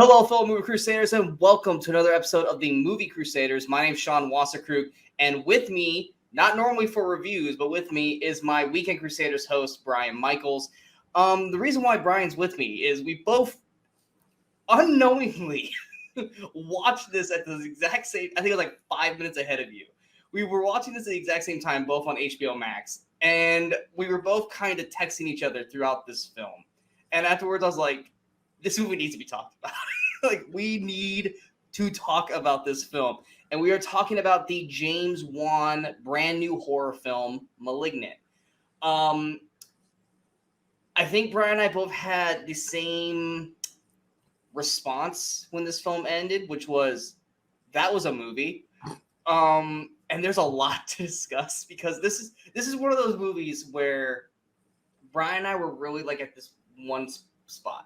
Hello, fellow Movie Crusaders, and welcome to another episode of the Movie Crusaders. My name's Sean Wasserkrug, and with me, not normally for reviews, but with me is my Weekend Crusaders host, Brian Michaels. The reason why Brian's with me is we both unknowingly watched this at the exact same, I think it was like 5 minutes ahead of you. We were watching this at the exact same time, both on HBO Max, and we were both kind of texting each other throughout this film. And afterwards, I was like, this movie needs to be talked about. Like, we need to talk about this film. And we are talking about the James Wan brand new horror film, Malignant. I think Brian and I both had the same response when this film ended, which was, that was a movie. And there's a lot to discuss because this is one of those movies where Brian and I were really like at this one spot.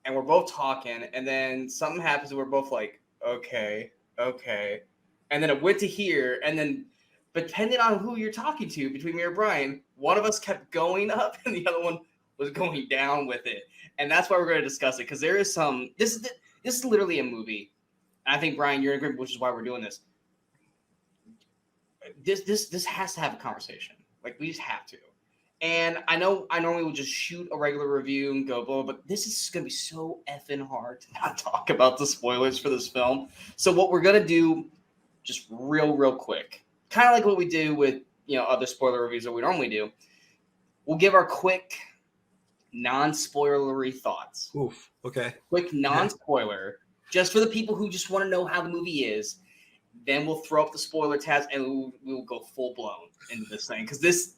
And we're both talking, and then something happens, and we're both like, okay. And then it went to here, and then depending on who you're talking to, between me or Brian, one of us kept going up, and the other one was going down with it. And that's why we're going to discuss it, because there is some... This is literally a movie. And I think, Brian, you're in agreement, which is why we're doing this. This has to have a conversation. Like, we just have to. And I know I normally would just shoot a regular review and go, blah, but this is going to be so effing hard to not talk about the spoilers for this film. So what we're going to do, just real quick, kind of like what we do with, other spoiler reviews that we normally do, we'll give our quick, non-spoilery thoughts. Oof, okay. Quick non-spoiler, just for the people who just want to know how the movie is. Then we'll throw up the spoiler tabs and we'll go full-blown into this thing. Because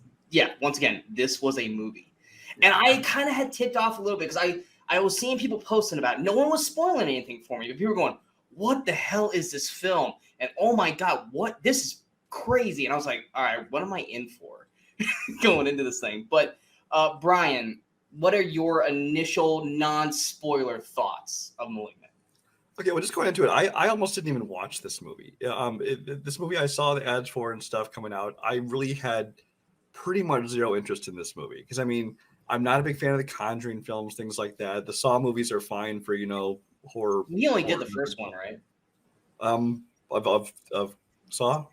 once again, this was a movie. And I kind of had tipped off a little bit because I was seeing people posting about it. No one was spoiling anything for me. But people were going, what the hell is this film? And oh my God, this is crazy. And I was like, all right, what am I in for going into this thing? But Brian, what are your initial non-spoiler thoughts of Malignant? Okay, well, just going into it, I almost didn't even watch this movie. This movie I saw the ads for and stuff coming out. I really had pretty much zero interest in this movie because I'm not a big fan of the Conjuring films, things like that. The Saw movies are fine for horror. You only did the first one, right? Of Saw,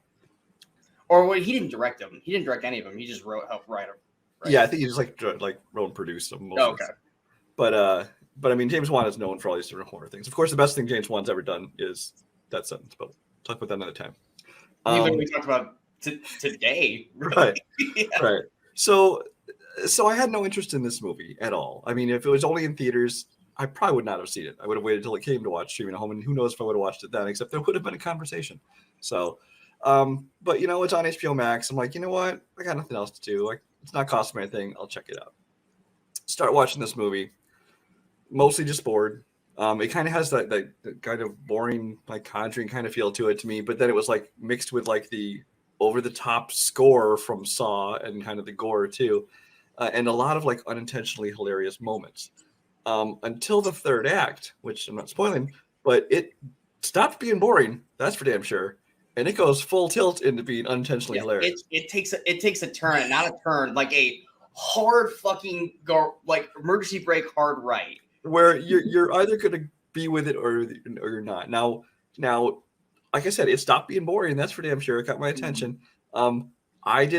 or he didn't direct them. He didn't direct any of them. He just helped write them. Right? Yeah, I think he just like wrote and produced them. Okay. But James Wan is known for all these different horror things. Of course, the best thing James Wan's ever done is That Sentence, but we'll talk about that another time. We talked about today, right? Yeah. Right. So I had no interest in this movie at all. If it was only in theaters, I probably would not have seen it. I would have waited till it came to watch streaming at home, and who knows if I would have watched it then. Except there would have been a conversation. So, but it's on HBO Max. I'm like, you know what? I got nothing else to do. Like, it's not costing me anything. I'll check it out. Start watching this movie. Mostly just bored. It kind of has that kind of boring, like Conjuring kind of feel to it to me. But then it was like mixed with like the over-the-top score from Saw and kind of the gore too, and a lot of like unintentionally hilarious moments until the third act, which I'm not spoiling, but it stopped being boring. That's for damn sure, and it goes full tilt into being unintentionally hilarious. It takes a turn, not a turn, like a hard fucking go, like emergency brake hard right, where you're either going to be with it or you're not. Now. Like I said, it stopped being boring. That's for damn sure. It got my attention. It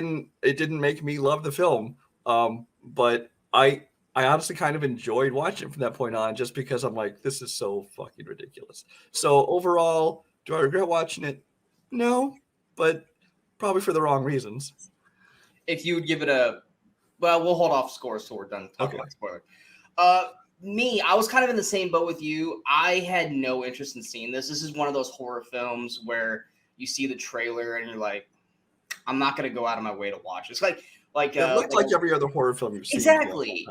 didn't make me love the film. But I honestly kind of enjoyed watching it from that point on, just because I'm like, this is so fucking ridiculous. So overall, do I regret watching it? No, but probably for the wrong reasons. If you would give it we'll hold off scores till we're done talking about spoiler. Me, I was kind of in the same boat with you. I had no interest in seeing this. This is one of those horror films where you see the trailer and you're like, I'm not going to go out of my way to watch. It's like it looked like every other horror film you've seen. Exactly.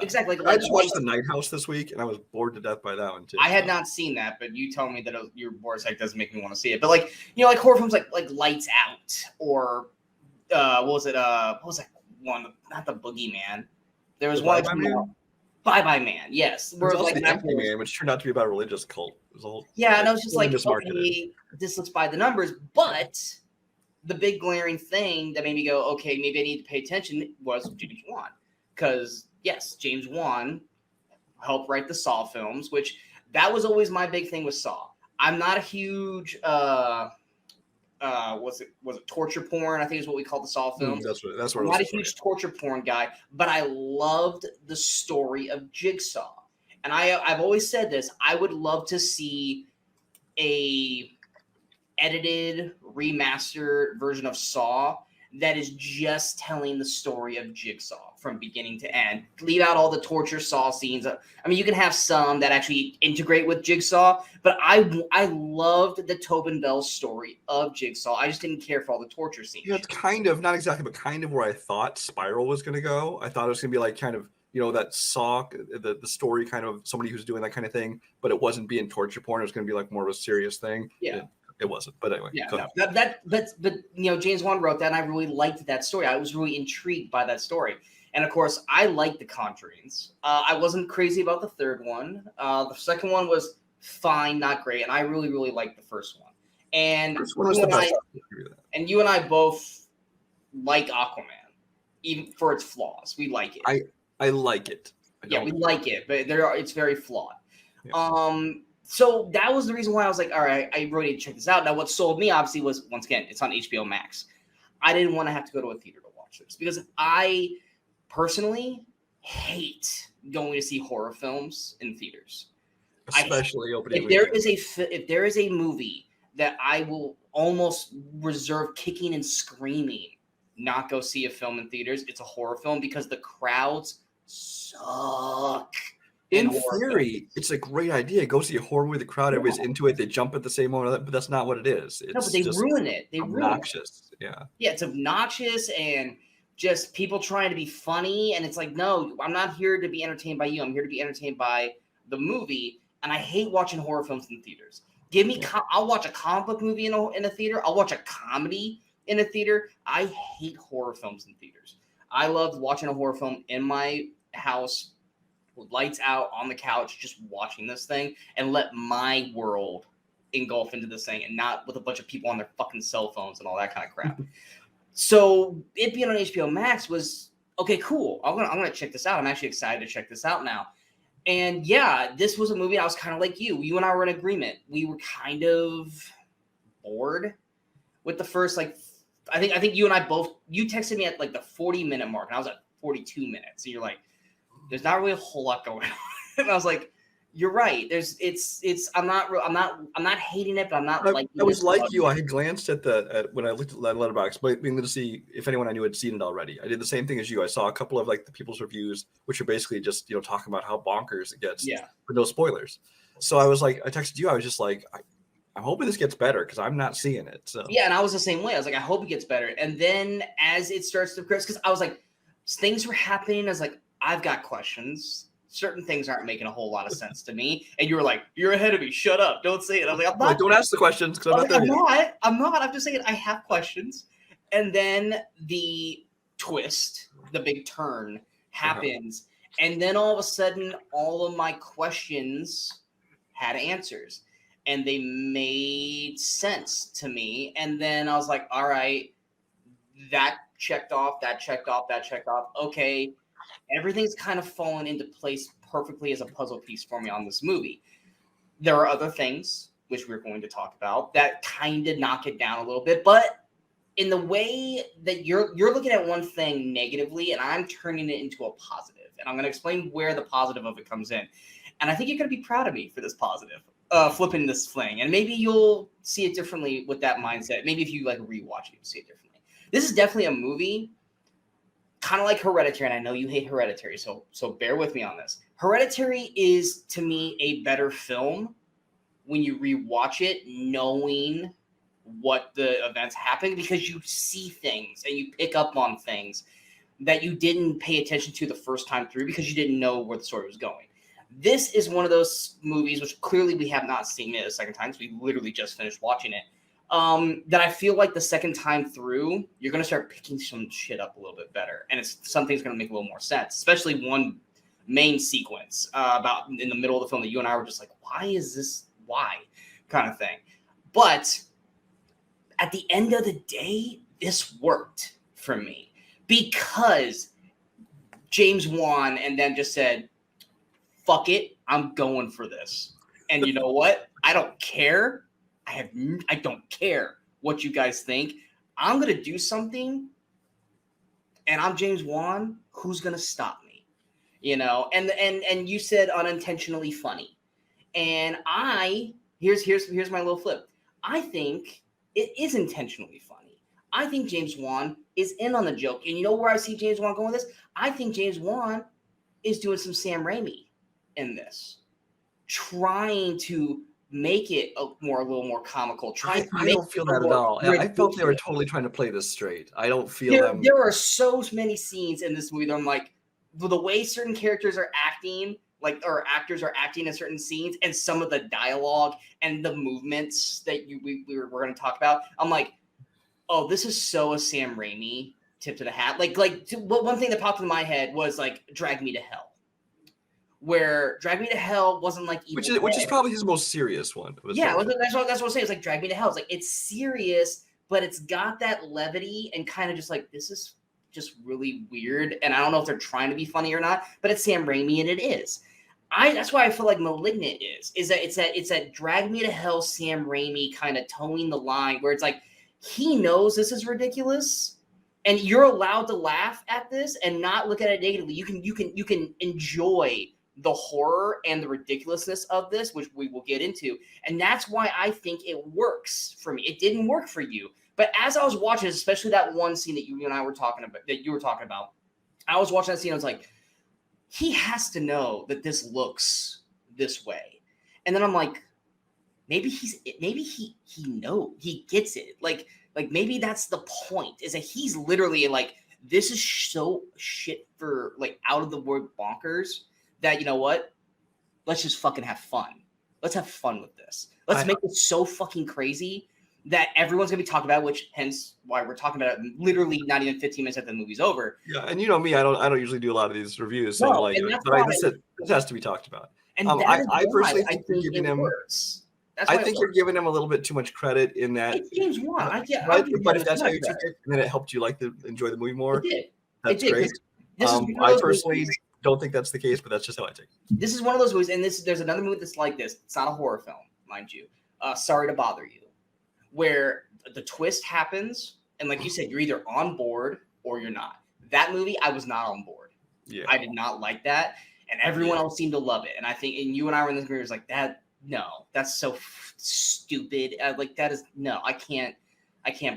I just watched The Night House this week, and I was bored to death by that one too. I had not seen that, but you told me that your bored like doesn't make me want to see it. But like horror films like Lights Out or what was that one? Not the Boogeyman. There was one. Bye Man, yes. Where it was like the Empty Man, which turned out to be about a religious cult. It was a whole, and I was just like, okay, this looks by the numbers. But the big glaring thing that made me go, okay, maybe I need to pay attention was James Wan. Because, yes, James Wan helped write the Saw films, which That was always my big thing with Saw. I'm not a huge was it torture porn? I think is what we call the Saw films. That's what I'm it not was a huge torture porn guy, but I loved the story of Jigsaw. And I've always said this, I would love to see a edited, remastered version of Saw that is just telling the story of Jigsaw from beginning to end. Leave out all the torture Saw scenes. I mean, you can have some that actually integrate with Jigsaw, but I loved the Tobin Bell story of Jigsaw. I just didn't care for all the torture scenes. Yeah, it's kind of, not exactly, but kind of where I thought Spiral was going to go. I thought it was going to be like kind of, that Saw, the story kind of somebody who's doing that kind of thing, but it wasn't being torture porn. It was going to be like more of a serious thing. Yeah. It wasn't, but anyway. Yeah, no, but James Wan wrote that, and I really liked that story. I was really intrigued by that story, and of course, I liked The Conjurings. I wasn't crazy about the third one. The second one was fine, not great, and I really, really liked the first one. And first one was the best. And you and I both like Aquaman, even for its flaws. We like it. I like it. We like it, but it's very flawed. Yeah. So that was the reason why I was like, all right, I really need to check this out. Now, what sold me, obviously, was, once again, it's on HBO Max. I didn't want to have to go to a theater to watch this because I personally hate going to see horror films in theaters. Especially opening if there is a movie that I will almost reserve kicking and screaming not go see a film in theaters, it's a horror film because the crowds suck. In theory, it's a great idea. Go see a horror movie, the crowd, everybody's into it, they jump at the same moment, but that's not what it is. It's but they ruin it. They obnoxious. Ruin it. Yeah, it's obnoxious and just people trying to be funny. And it's like, no, I'm not here to be entertained by you. I'm here to be entertained by the movie. And I hate watching horror films in theaters. I'll watch a comic book movie in a theater. I'll watch a comedy in a theater. I hate horror films in theaters. I love watching a horror film in my house with lights out on the couch, just watching this thing and let my world engulf into this thing and not with a bunch of people on their fucking cell phones and all that kind of crap. So it being on HBO Max was, okay, cool. I'm gonna check this out. I'm actually excited to check this out now. And yeah, this was a movie I was kind of like you. You and I were in agreement. We were kind of bored with the first, I think you and I both, you texted me at like the 40-minute mark and I was at 42 minutes. And you're like, there's not really a whole lot going on. And I was like, you're right. I'm not hating it, but I'm not like. I was like you. I had glanced when I looked at Letterboxd, but to see if anyone I knew had seen it already. I did the same thing as you. I saw a couple of like the people's reviews, which are basically just talking about how bonkers it gets. Yeah. With no spoilers. So I was like, I texted you. I was just like, I'm hoping this gets better because I'm not seeing it. So yeah, and I was the same way. I was like, I hope it gets better. And then as it starts to progress, because I was like, things were happening. I was like, I've got questions. Certain things aren't making a whole lot of sense to me. And you were like, you're ahead of me. Shut up. Don't say it. I was like, I'm not. Don't ask the questions because I'm not. I'm just saying I have questions. And then the twist, the big turn happens. And then all of a sudden, all of my questions had answers. And they made sense to me. And then I was like, all right, that checked off, that checked off, that checked off. Okay. Everything's kind of fallen into place perfectly as a puzzle piece for me on this movie. There are other things, which we're going to talk about, that kind of knock it down a little bit. But in the way that you're looking at one thing negatively, and I'm turning it into a positive. And I'm going to explain where the positive of it comes in. And I think you're going to be proud of me for this positive, flipping this fling. And maybe you'll see it differently with that mindset. Maybe if you rewatch it, you'll see it differently. This is definitely a movie kind of like Hereditary, and I know you hate Hereditary, so bear with me on this. Hereditary is, to me, a better film when you rewatch it, knowing what the events happen, because you see things and you pick up on things that you didn't pay attention to the first time through because you didn't know where the story was going. This is one of those movies, which clearly we have not seen it a second time, because we literally just finished watching it. That I feel like the second time through, you're going to start picking some shit up a little bit better. And something's going to make a little more sense, especially one main sequence about in the middle of the film that you and I were just like, why is this? Why? Kind of thing. But at the end of the day, this worked for me because James Wan and then just said, fuck it, I'm going for this. And you know what? I don't care. I don't care what you guys think. I'm gonna do something, and I'm James Wan. Who's gonna stop me? You know. And you said unintentionally funny, and here's my little flip. I think it is intentionally funny. I think James Wan is in on the joke, and you know where I see James Wan going with this? I think James Wan is doing some Sam Raimi in this, trying to make it a little more comical. I don't feel that at all. I felt they were totally trying to play this straight. I don't feel them. There are so many scenes in this movie that I'm like, the way certain characters are acting, like, or actors are acting in certain scenes, and some of the dialogue and the movements that we're going to talk about, I'm like, oh, this is so a Sam Raimi tip to the hat. One thing that popped in my head was like Drag Me to Hell, where Drag Me to Hell wasn't like Evil which is probably his most serious one. Yeah, that's what I'm saying. It's like Drag Me to Hell. It's like it's serious, but it's got that levity and kind of just like, this is just really weird. And I don't know if they're trying to be funny or not, but it's Sam Raimi and it is. That's why I feel like Malignant is that it's that Drag Me to Hell Sam Raimi kind of towing the line where it's like he knows this is ridiculous, and you're allowed to laugh at this and not look at it negatively. You can enjoy the horror and the ridiculousness of this, which we will get into. And that's why I think it works for me. It didn't work for you. But as I was watching, especially that one scene that you and I were talking about, I was watching that scene. I was like, he has to know that this looks this way. And then I'm like, maybe he knows, he gets it. Like maybe that's the point, is that he's literally like, this is so shit for like out of the word bonkers that, you know what? Let's just fucking have fun. Let's have fun with this. Let's make it so fucking crazy that everyone's gonna be talking about it, which hence why we're talking about it literally not even 15 minutes after the movie's over. Yeah, and you know me, I don't usually do a lot of these reviews, so this has to be talked about. And I personally think you're giving him. I think you're giving him a little bit too much credit in that. It's James Wan. But if that's how you took it, and then it helped you enjoy the movie more, that's great. I personally don't think that's the case, but that's just how I take it. This is one of those movies, and there's another movie that's like this. It's not a horror film, mind you. Sorry to Bother You, where the twist happens, and like you said, you're either on board or you're not. That movie, I was not on board. Yeah, I did not like that, and everyone else seemed to love it. And I think, and you and I were in this movie, was like, that. No, that's so stupid. Like that is no, I can't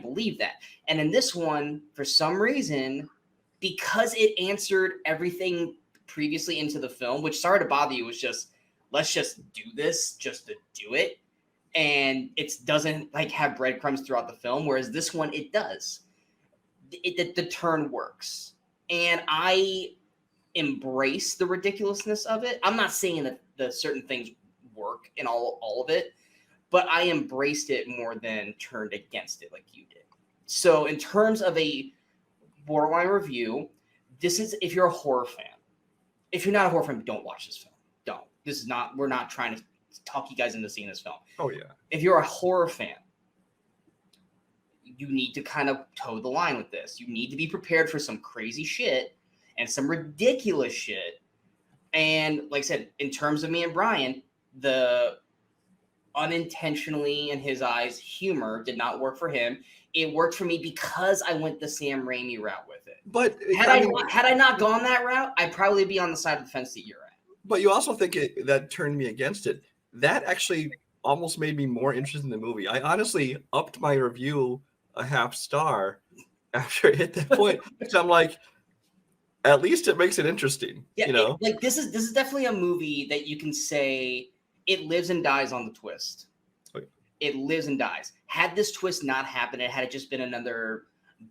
believe that. And in this one, for some reason, because it answered everything previously into the film, which Sorry to Bother You was just, let's just do this just to do it. And it doesn't like have breadcrumbs throughout the film, whereas this one, it does. The turn works. And I embrace the ridiculousness of it. I'm not saying that the certain things work in all of it, but I embraced it more than turned against it like you did. So in terms of a borderline review, this is, if you're a horror fan. If you're not a horror fan, don't watch this film. Don't. This is not, we're not trying to talk you guys into seeing this film. Oh yeah. If you're a horror fan, you need to kind of toe the line with this. You need to be prepared for some crazy shit and some ridiculous shit. And like I said, in terms of me and Brian, the unintentionally, in his eyes, humor did not work for him. It worked for me because I went the Sam Raimi route with it. But had I not gone that route, I'd probably be on the side of the fence that you're at. But you also think that turned me against it. That actually almost made me more interested in the movie. I honestly upped my review a half star after it hit that point. So I'm like, at least it makes it interesting. Yeah, you know, this is definitely a movie that you can say it lives and dies on the twist. Okay. It lives and dies. Had this twist not happened, had it just been another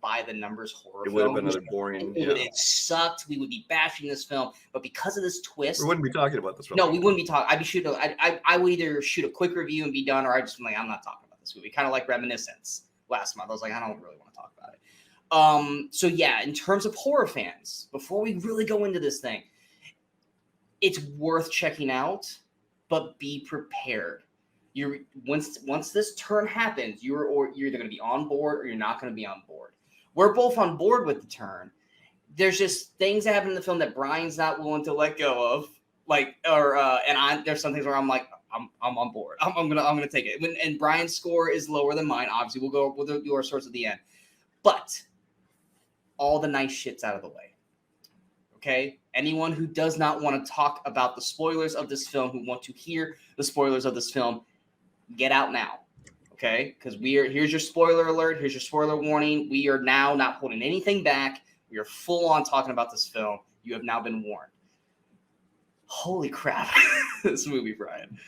by the numbers horror film, it would have been another boring. It sucked. We would be bashing this film, but because of this twist, we wouldn't be talking about this film. No, we wouldn't be talking. I'd be shooting. I would either shoot a quick review and be done, or I just like, I'm not talking about this movie. Kind of like Reminiscence last month. I was like, I don't really want to talk about it. So yeah, in terms of horror fans, before we really go into this thing, it's worth checking out, but be prepared. Once this turn happens, you're either going to be on board or you're not going to be on board. We're both on board with the turn. There's just things that happen in the film that Brian's not willing to let go of, there's some things where I'm like, I'm on board. I'm gonna take it. And Brian's score is lower than mine. Obviously, we'll do our scores at the end. But all the nice shit's out of the way. Okay? Anyone who does not want to talk about the spoilers of this film, who want to hear the spoilers of this film, get out now. Okay? Because here's your spoiler alert. Here's your spoiler warning. We are now not holding anything back. We are full on talking about this film. You have now been warned. Holy crap. This movie, Brian.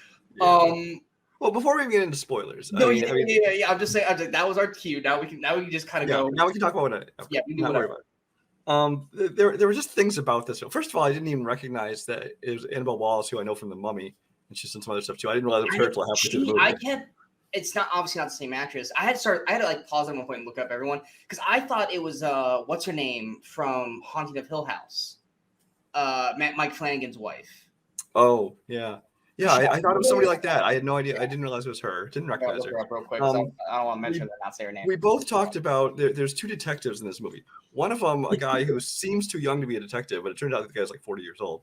Yeah. Well, before we get into spoilers, I'm just saying that was our cue. Now we can just kind of go. Now we can talk about it. Yeah, we can do whatever. There were just things about this film. First of all, I didn't even recognize that it was Annabelle Wallis, who I know from The Mummy, and she's done some other stuff too. I didn't realize it was her until halfway through the movie. It's not obviously not the same actress. I had to like pause at one point and look up everyone because I thought it was what's her name from Haunting of Hill House, Mike Flanagan's wife. Oh yeah. Yeah, I thought it was somebody like that. I had no idea. I didn't realize it was her. Didn't recognize her. Real quick, I don't want to mention that, not say her name. We both talked about there's two detectives in this movie. One of them, a guy who seems too young to be a detective, but it turns out the guy's like 40 years old.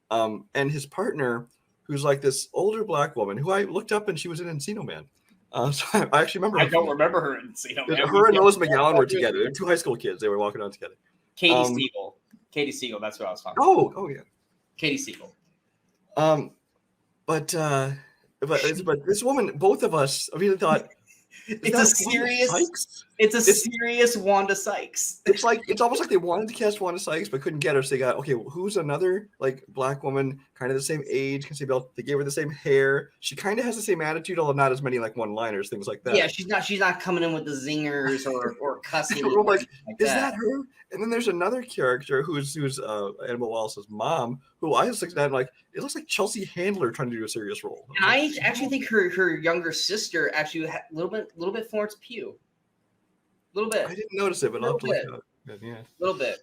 And his partner, who's like this older black woman, who I looked up and she was in Encino Man. So I actually remember. I don't remember her in Encino Man. Her and Rose McGowan were together. They're two high school kids. They were walking around together. Katie Siegel. That's what I was talking about. Oh yeah. Katie Siegel. But this woman, both of us, I really thought it's a serious Wanda Sykes. It's almost like they wanted to cast Wanda Sykes but couldn't get her. So they got who's another like black woman, kind of the same age, can say they gave her the same hair. She kind of has the same attitude, although not as many like one-liners, things like that. Yeah, she's not coming in with the zingers or cussing. Is that her? And then there's another character who's Annabelle Wallis's mom, who I was looking at like it looks like Chelsea Handler trying to do a serious role. And I actually think her younger sister actually had a little bit Florence Pugh. A little bit. I didn't notice it, but I'll have to look it up. Yeah. A little bit.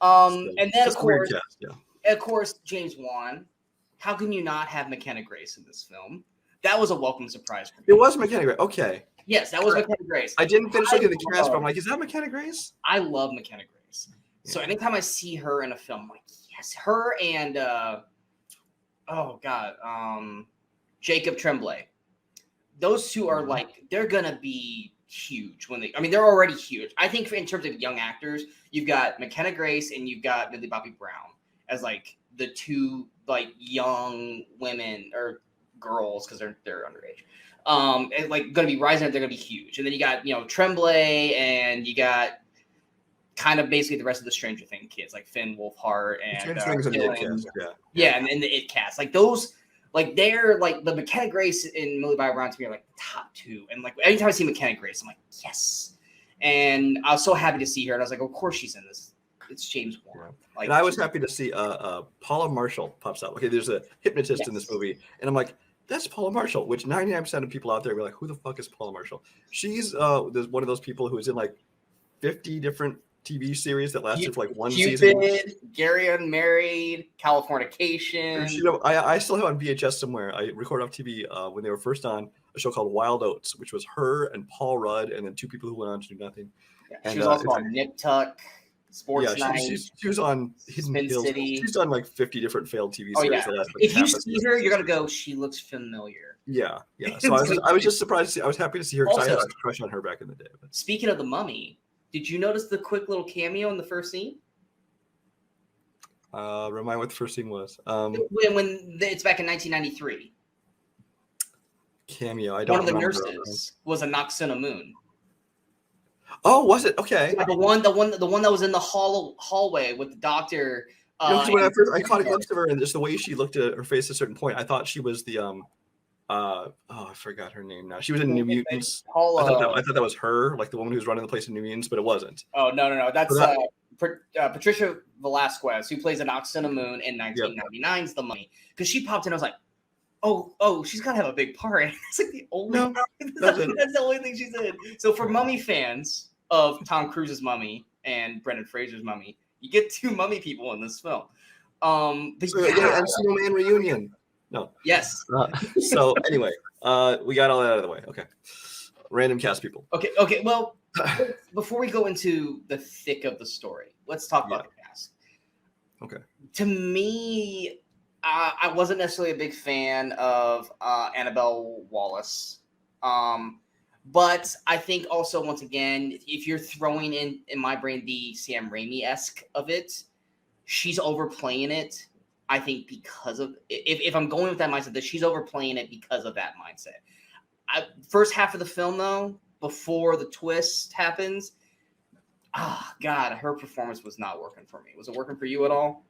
And then of course, James Wan. How can you not have McKenna Grace in this film? That was a welcome surprise for me. It was McKenna Grace. Okay. Yes, that was McKenna Grace. I didn't finish looking at the cast, but I'm like, is that McKenna Grace? I love McKenna Grace. Yeah. So anytime I see her in a film, I'm like, yes, her and Jacob Tremblay. Those two are like, they're gonna be huge they're already huge. I think in terms of young actors, you've got McKenna Grace and you've got Millie Bobby Brown as like the two like young women or girls because they're underage. And like going to be rising up, they're going to be huge. And then you got, Tremblay and you got kind of basically the rest of the Stranger Things kids like Finn Wolfhard and and the It cast. Like those, like they're like the McKenna Grace and Millie Bobby Brown to me are like the top two. And like anytime I see McKenna Grace, I'm like, yes. And I was so happy to see her. And I was like, of course she's in this. It's James Wan. Like, and I was happy to see Paula Marshall pops up. Okay, there's a hypnotist in this movie. And I'm like, that's Paula Marshall, which 99% of people out there were like, who the fuck is Paula Marshall? She's one of those people who is in like 50 different TV series that lasted for like one season. Gary Unmarried, Californication. I still have on VHS somewhere. I recorded off TV when they were first on a show called Wild Oats, which was her and Paul Rudd and then two people who went on to do nothing. Yeah, and she was also on Nip Tuck. Sports Night. She was on Hidden Hills. City. She's done like 50 different failed TV series. Oh, yeah. If you see her, you're gonna go, she looks familiar. Yeah. So I was just surprised to see. I was happy to see her because I had a crush on her back in the day. But. Speaking of The Mummy, did you notice the quick little cameo in the first scene? Remind what the first scene was. When it's back in 1993. Cameo. I don't remember. One of the nurses was a Noxina Moon. Oh, was it? Okay. Yeah, the one that was in the hallway with the doctor. When I caught a glimpse of her and just the way she looked at her face at a certain point, I thought she was the I forgot her name now. She was in New Mutants. I thought that was her, like the woman who's running the place in New Mutants, but it wasn't. Oh no, that's Patricia Velasquez, who plays an Noxina Moon in 1999's The Mummy, because she popped in. I was like, oh, she's gotta have a big part. It's like the only that's the only thing she's in. So for Mummy fans of Tom Cruise's Mummy and Brendan Fraser's Mummy, you get two Mummy people in this film. And Snowman reunion. No. Yes. So anyway, we got all that out of the way. Okay. Random cast people. Okay. Well, before we go into the thick of the story, let's talk about the cast. Okay. To me, I wasn't necessarily a big fan of Annabelle Wallace. But I think also, once again, if you're throwing in my brain the Sam Raimi-esque of it, she's overplaying it. I think because of if I'm going with that mindset, that she's overplaying it because of that mindset. First half of the film, though, before the twist happens, God, her performance was not working for me. Was it working for you at all?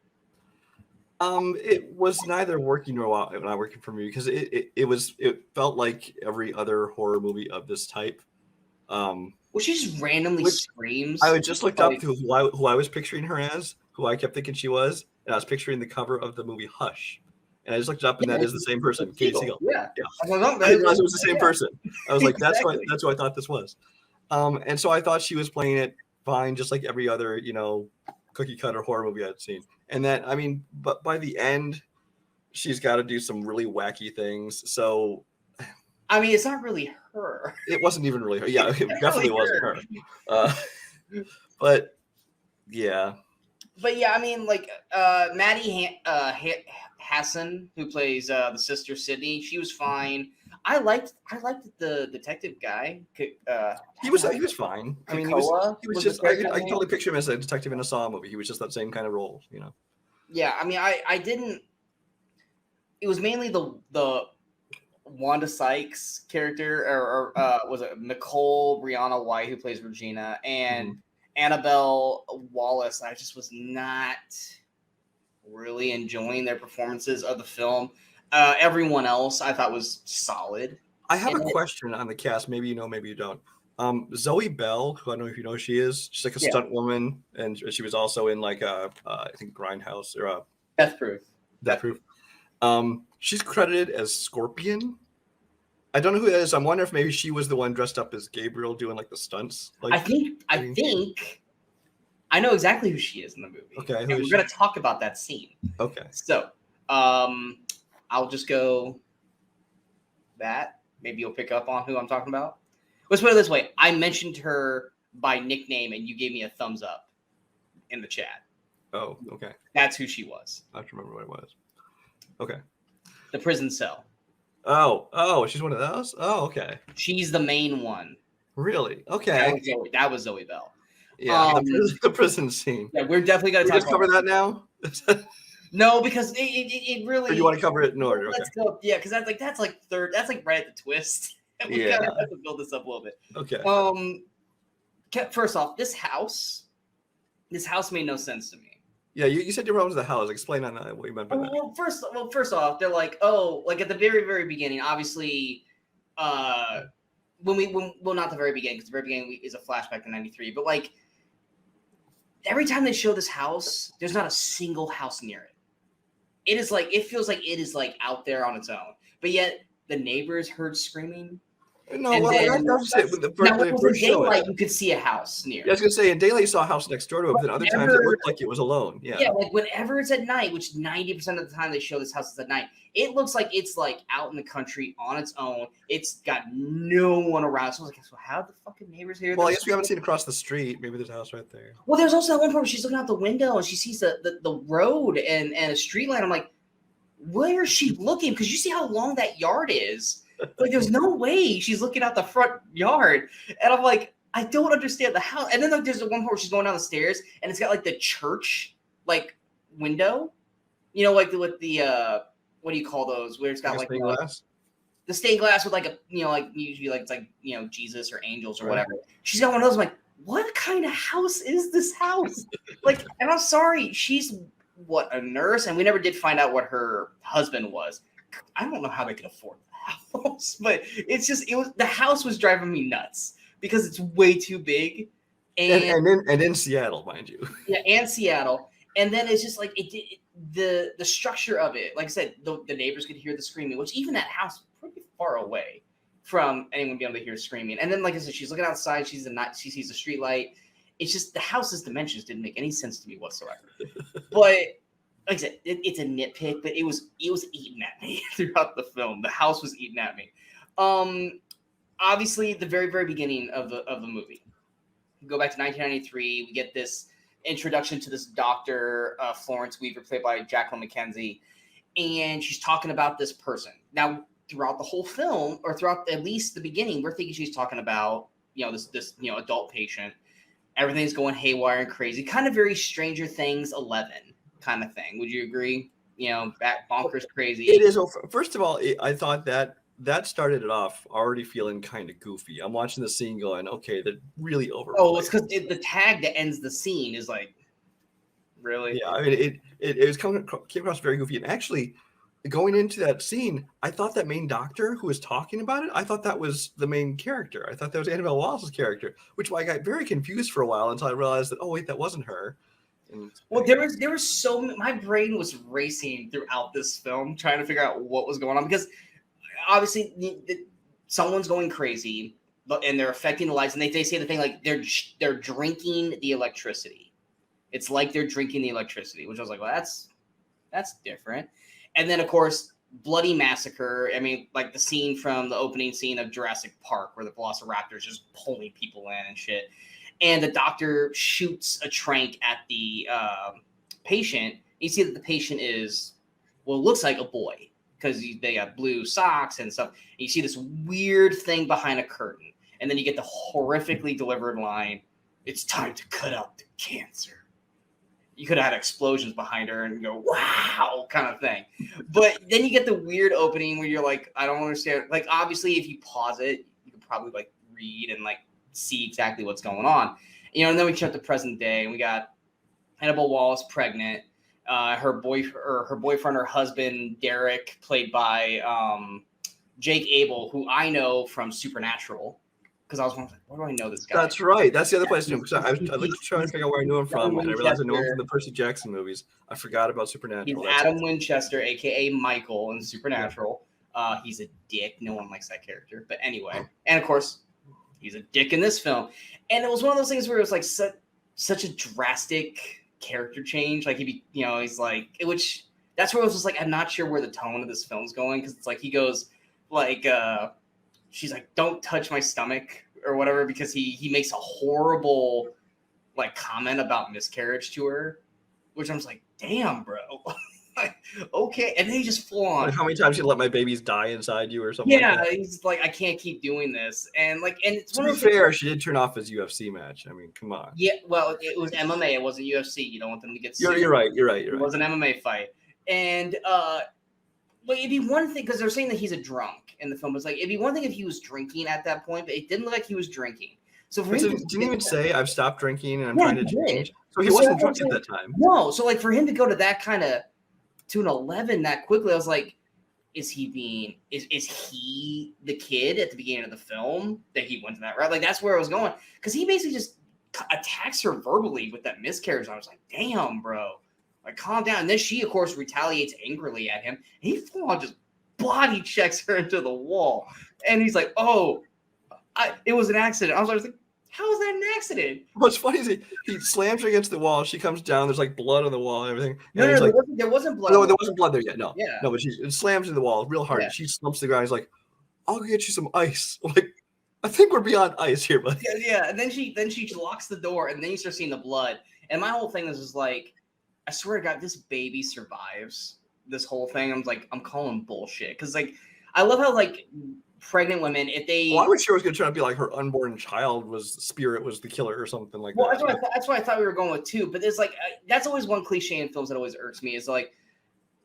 It was neither working nor not working for me because it felt like every other horror movie of this type. Well, she just randomly screams. I just looked up to who I was picturing her as, who I kept thinking she was, and I was picturing the cover of the movie Hush, and I just looked up, and that is the same person, Katie Siegel. Yeah. I didn't realize it was the same person. I was like, Exactly. that's who I thought this was. And so I thought she was playing it fine, just like every other, cookie cutter horror movie I'd seen. And then, but by the end, she's got to do some really wacky things. So, it's not really her. It wasn't even really her. Yeah, it definitely wasn't her. But yeah. But yeah, Maddie Hassan, who plays the sister Sydney, she was fine. I liked the detective guy. He was fine. He was just. I totally picture him as a detective in a Saw movie. He was just that same kind of role, Yeah, I didn't. It was mainly the Wanda Sykes character, or was it Nicole Brianna White, who plays Regina, and Annabelle Wallace. I just was not really enjoying their performances of the film. Everyone else I thought was solid. I have a question on the cast. Maybe you know, maybe you don't. Zoe Bell, who I don't know if you know who she is. She's like a stunt woman, and she was also in I think Grindhouse or Death Proof. Death Proof. She's credited as Scorpion. I don't know who that is. I'm wondering if maybe she was the one dressed up as Gabriel doing the stunts. I think I know exactly who she is in the movie. Okay, and we're going to talk about that scene. Okay. So, I'll just go that. Maybe you'll pick up on who I'm talking about. Let's put it this way. I mentioned her by nickname, and you gave me a thumbs up in the chat. Oh, okay. That's who she was. I have to remember what it was. Okay. The prison cell. Oh, she's one of those? Oh, okay. She's the main one. Really? Okay. That was Zoe Bell. Yeah, the prison scene. Yeah, we're definitely going to talk about that now? No, because it really. Or do you want to cover it in order? Let's go. Yeah, because that's third. That's right at the twist. And we gotta have to build this up a little bit. Okay. First off, this house made no sense to me. Yeah, you said your problem was the house. Explain on that what you meant by that. Well, first off, they're like, at the very, very beginning, obviously, not the very beginning, because the very beginning is a flashback to 93, but every time they show this house, there's not a single house near it. It feels like it is out there on its own, but yet the neighbors heard screaming. No, that's it. In daylight, you could see a house near. Yeah, I was gonna say in daylight you saw a house next door to it, but then other times it looked like it was alone. Yeah. Yeah, whenever it's at night, which 90% of the time they show this house is at night, it looks like it's out in the country on its own. It's got no one around. So I was like, so how the fucking neighbors here? Well, I guess we haven't seen across the street. Maybe there's a house right there. Well, there's also that one part where she's looking out the window and she sees the road and a street light. I'm like, where is she looking? Because you see how long that yard is. There's no way she's looking out the front yard. And I'm like, I don't understand the house. And then there's the one part where she's going down the stairs and it's got the church window. With the what do you call those? Where it's got stained glass? The stained glass with usually it's Jesus or angels or whatever. She's got one of those. I'm like, what kind of house is this house? And I'm sorry, she's a nurse, and we never did find out what her husband was. I don't know how they could afford the house, but the house was driving me nuts because it's way too big, and in Seattle, mind you. Yeah, and Seattle, and then it's just the structure of it. Like I said, the neighbors could hear the screaming, which even that house pretty far away from anyone being able to hear screaming. And then, like I said, she's looking outside. She sees a street light. It's just the house's dimensions didn't make any sense to me whatsoever. But like I said, it's a nitpick, but it was eating at me throughout the film. The house was eating at me. Obviously, the very, very beginning of the movie. We go back to 1993. We get this introduction to this doctor, Florence Weaver, played by Jacqueline McKenzie. and she's talking about this person. Now, throughout the whole film, or throughout at least the beginning, we're thinking she's talking about, this adult patient. Everything's going haywire and crazy, kind of very Stranger Things 11 kind of thing. Would you agree? That bonkers crazy. It is. First of all, I thought that started it off already feeling kind of goofy. I'm watching the scene going, okay, they're really over. Oh, it's because the tag that ends the scene is like, really? Yeah, I mean, it came across very goofy. And actually, going into that scene, I thought that main doctor who was talking about it, I thought that was the main character. I thought that was Annabelle Wallis's character, which I got very confused for a while until I realized that, oh wait, that wasn't her. And, well, there was so many, my brain was racing throughout this film trying to figure out what was going on, because obviously someone's going crazy and they're affecting the lives, and they say the thing like they're drinking the electricity. It's like they're drinking the electricity, which I was like, well, that's different. And then, of course, bloody massacre. I mean, like the scene from the opening scene of Jurassic Park where the velociraptors just pulling people in and shit. And the doctor shoots a trank at the patient. You see that the patient is, well, it looks like a boy because they have blue socks and stuff. And you see this weird thing behind a curtain. And then you get the horrifically delivered line, "It's time to cut out the cancer." You could have had explosions behind her and go, wow, kind of thing. But then you get the weird opening where you're like, I don't understand. Like, obviously, if you pause it, you could probably like read and like see exactly what's going on. And then we jump to present day, and we got Annabelle Wallis pregnant. Her boyfriend, her husband, Derek, played by Jake Abel, who I know from Supernatural. Because I was like, where do I know this guy? That's right. That's the other place I knew him. Because I was trying to figure out where I knew him from, and I realized I knew him from the Percy Jackson movies. I forgot about Supernatural. He's Adam Winchester, a.k.a. Michael in Supernatural. He's a dick. No one likes that character. But anyway. And, of course, he's a dick in this film. And it was one of those things where it was like such a drastic character change. Like, he's like, which that's where it was just like, I'm not sure where the tone of this film's going. Because it's like he goes, like, she's like, "Don't touch my stomach," or whatever, because he makes a horrible like comment about miscarriage to her, which I'm just like, damn, bro. Like, okay. And then he just full on. Like, how many times you let my babies die inside you or something? Yeah, like that? he's like, I can't keep doing this. And it's to be fair, she did turn off his UFC match. I mean, come on. Yeah, well, it was MMA. It wasn't UFC. You don't want them to get sued. You're right. It was an MMA fight. And but it'd be one thing, because they're saying that he's a drunk in the film. It's like, it'd be one thing if he was drinking at that point, but it didn't look like he was drinking. So for him didn't even say, "I've stopped drinking and I'm trying to change." So he wasn't drunk at that time. No. So like for him to go to that kind of to an 11 that quickly, I was like, is he the kid at the beginning of the film that he went to that route? Like that's where I was going, because he basically just attacks her verbally with that miscarriage. I was like, damn, bro. Like, calm down. And then she, of course, retaliates angrily at him. And he full on just body checks her into the wall. And he's like, oh, it was an accident. I was like, how is that an accident? What's funny is he slams her against the wall. She comes down. There's like blood on the wall and everything. No, like, there wasn't blood. No, there wasn't blood there yet. No. Yeah. No, but she slams into the wall real hard. Yeah. She slumps to the ground. He's like, "I'll get you some ice." I'm like, I think we're beyond ice here, buddy. Yeah. And then she locks the door, and then you start seeing the blood. And my whole thing is like, I swear to God, this baby survives this whole thing. I'm calling bullshit. Because, like, I love how, like, pregnant women, if they... Well, I was sure it was going to turn out to be like her unborn child spirit was the killer or something like that. Well, that's what I thought we were going with, too. But there's, like, that's always one cliche in films that always irks me, is, like,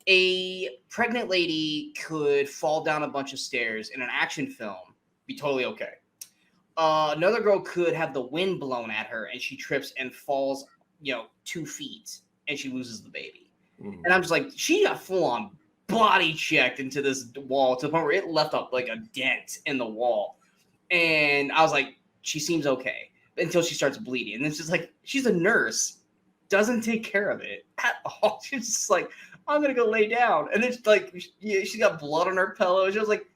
a pregnant lady could fall down a bunch of stairs in an action film, be totally okay. Another girl could have the wind blown at her, and she trips and falls, 2 feet. And she loses the baby. Mm-hmm. And I'm just like, she got full on body checked into this wall to the point where it left up like a dent in the wall. And I was like, she seems okay until she starts bleeding. And it's just like, she's a nurse, doesn't take care of it at all. She's just like, I'm going to go lay down. And then she got blood on her pillow. She was like,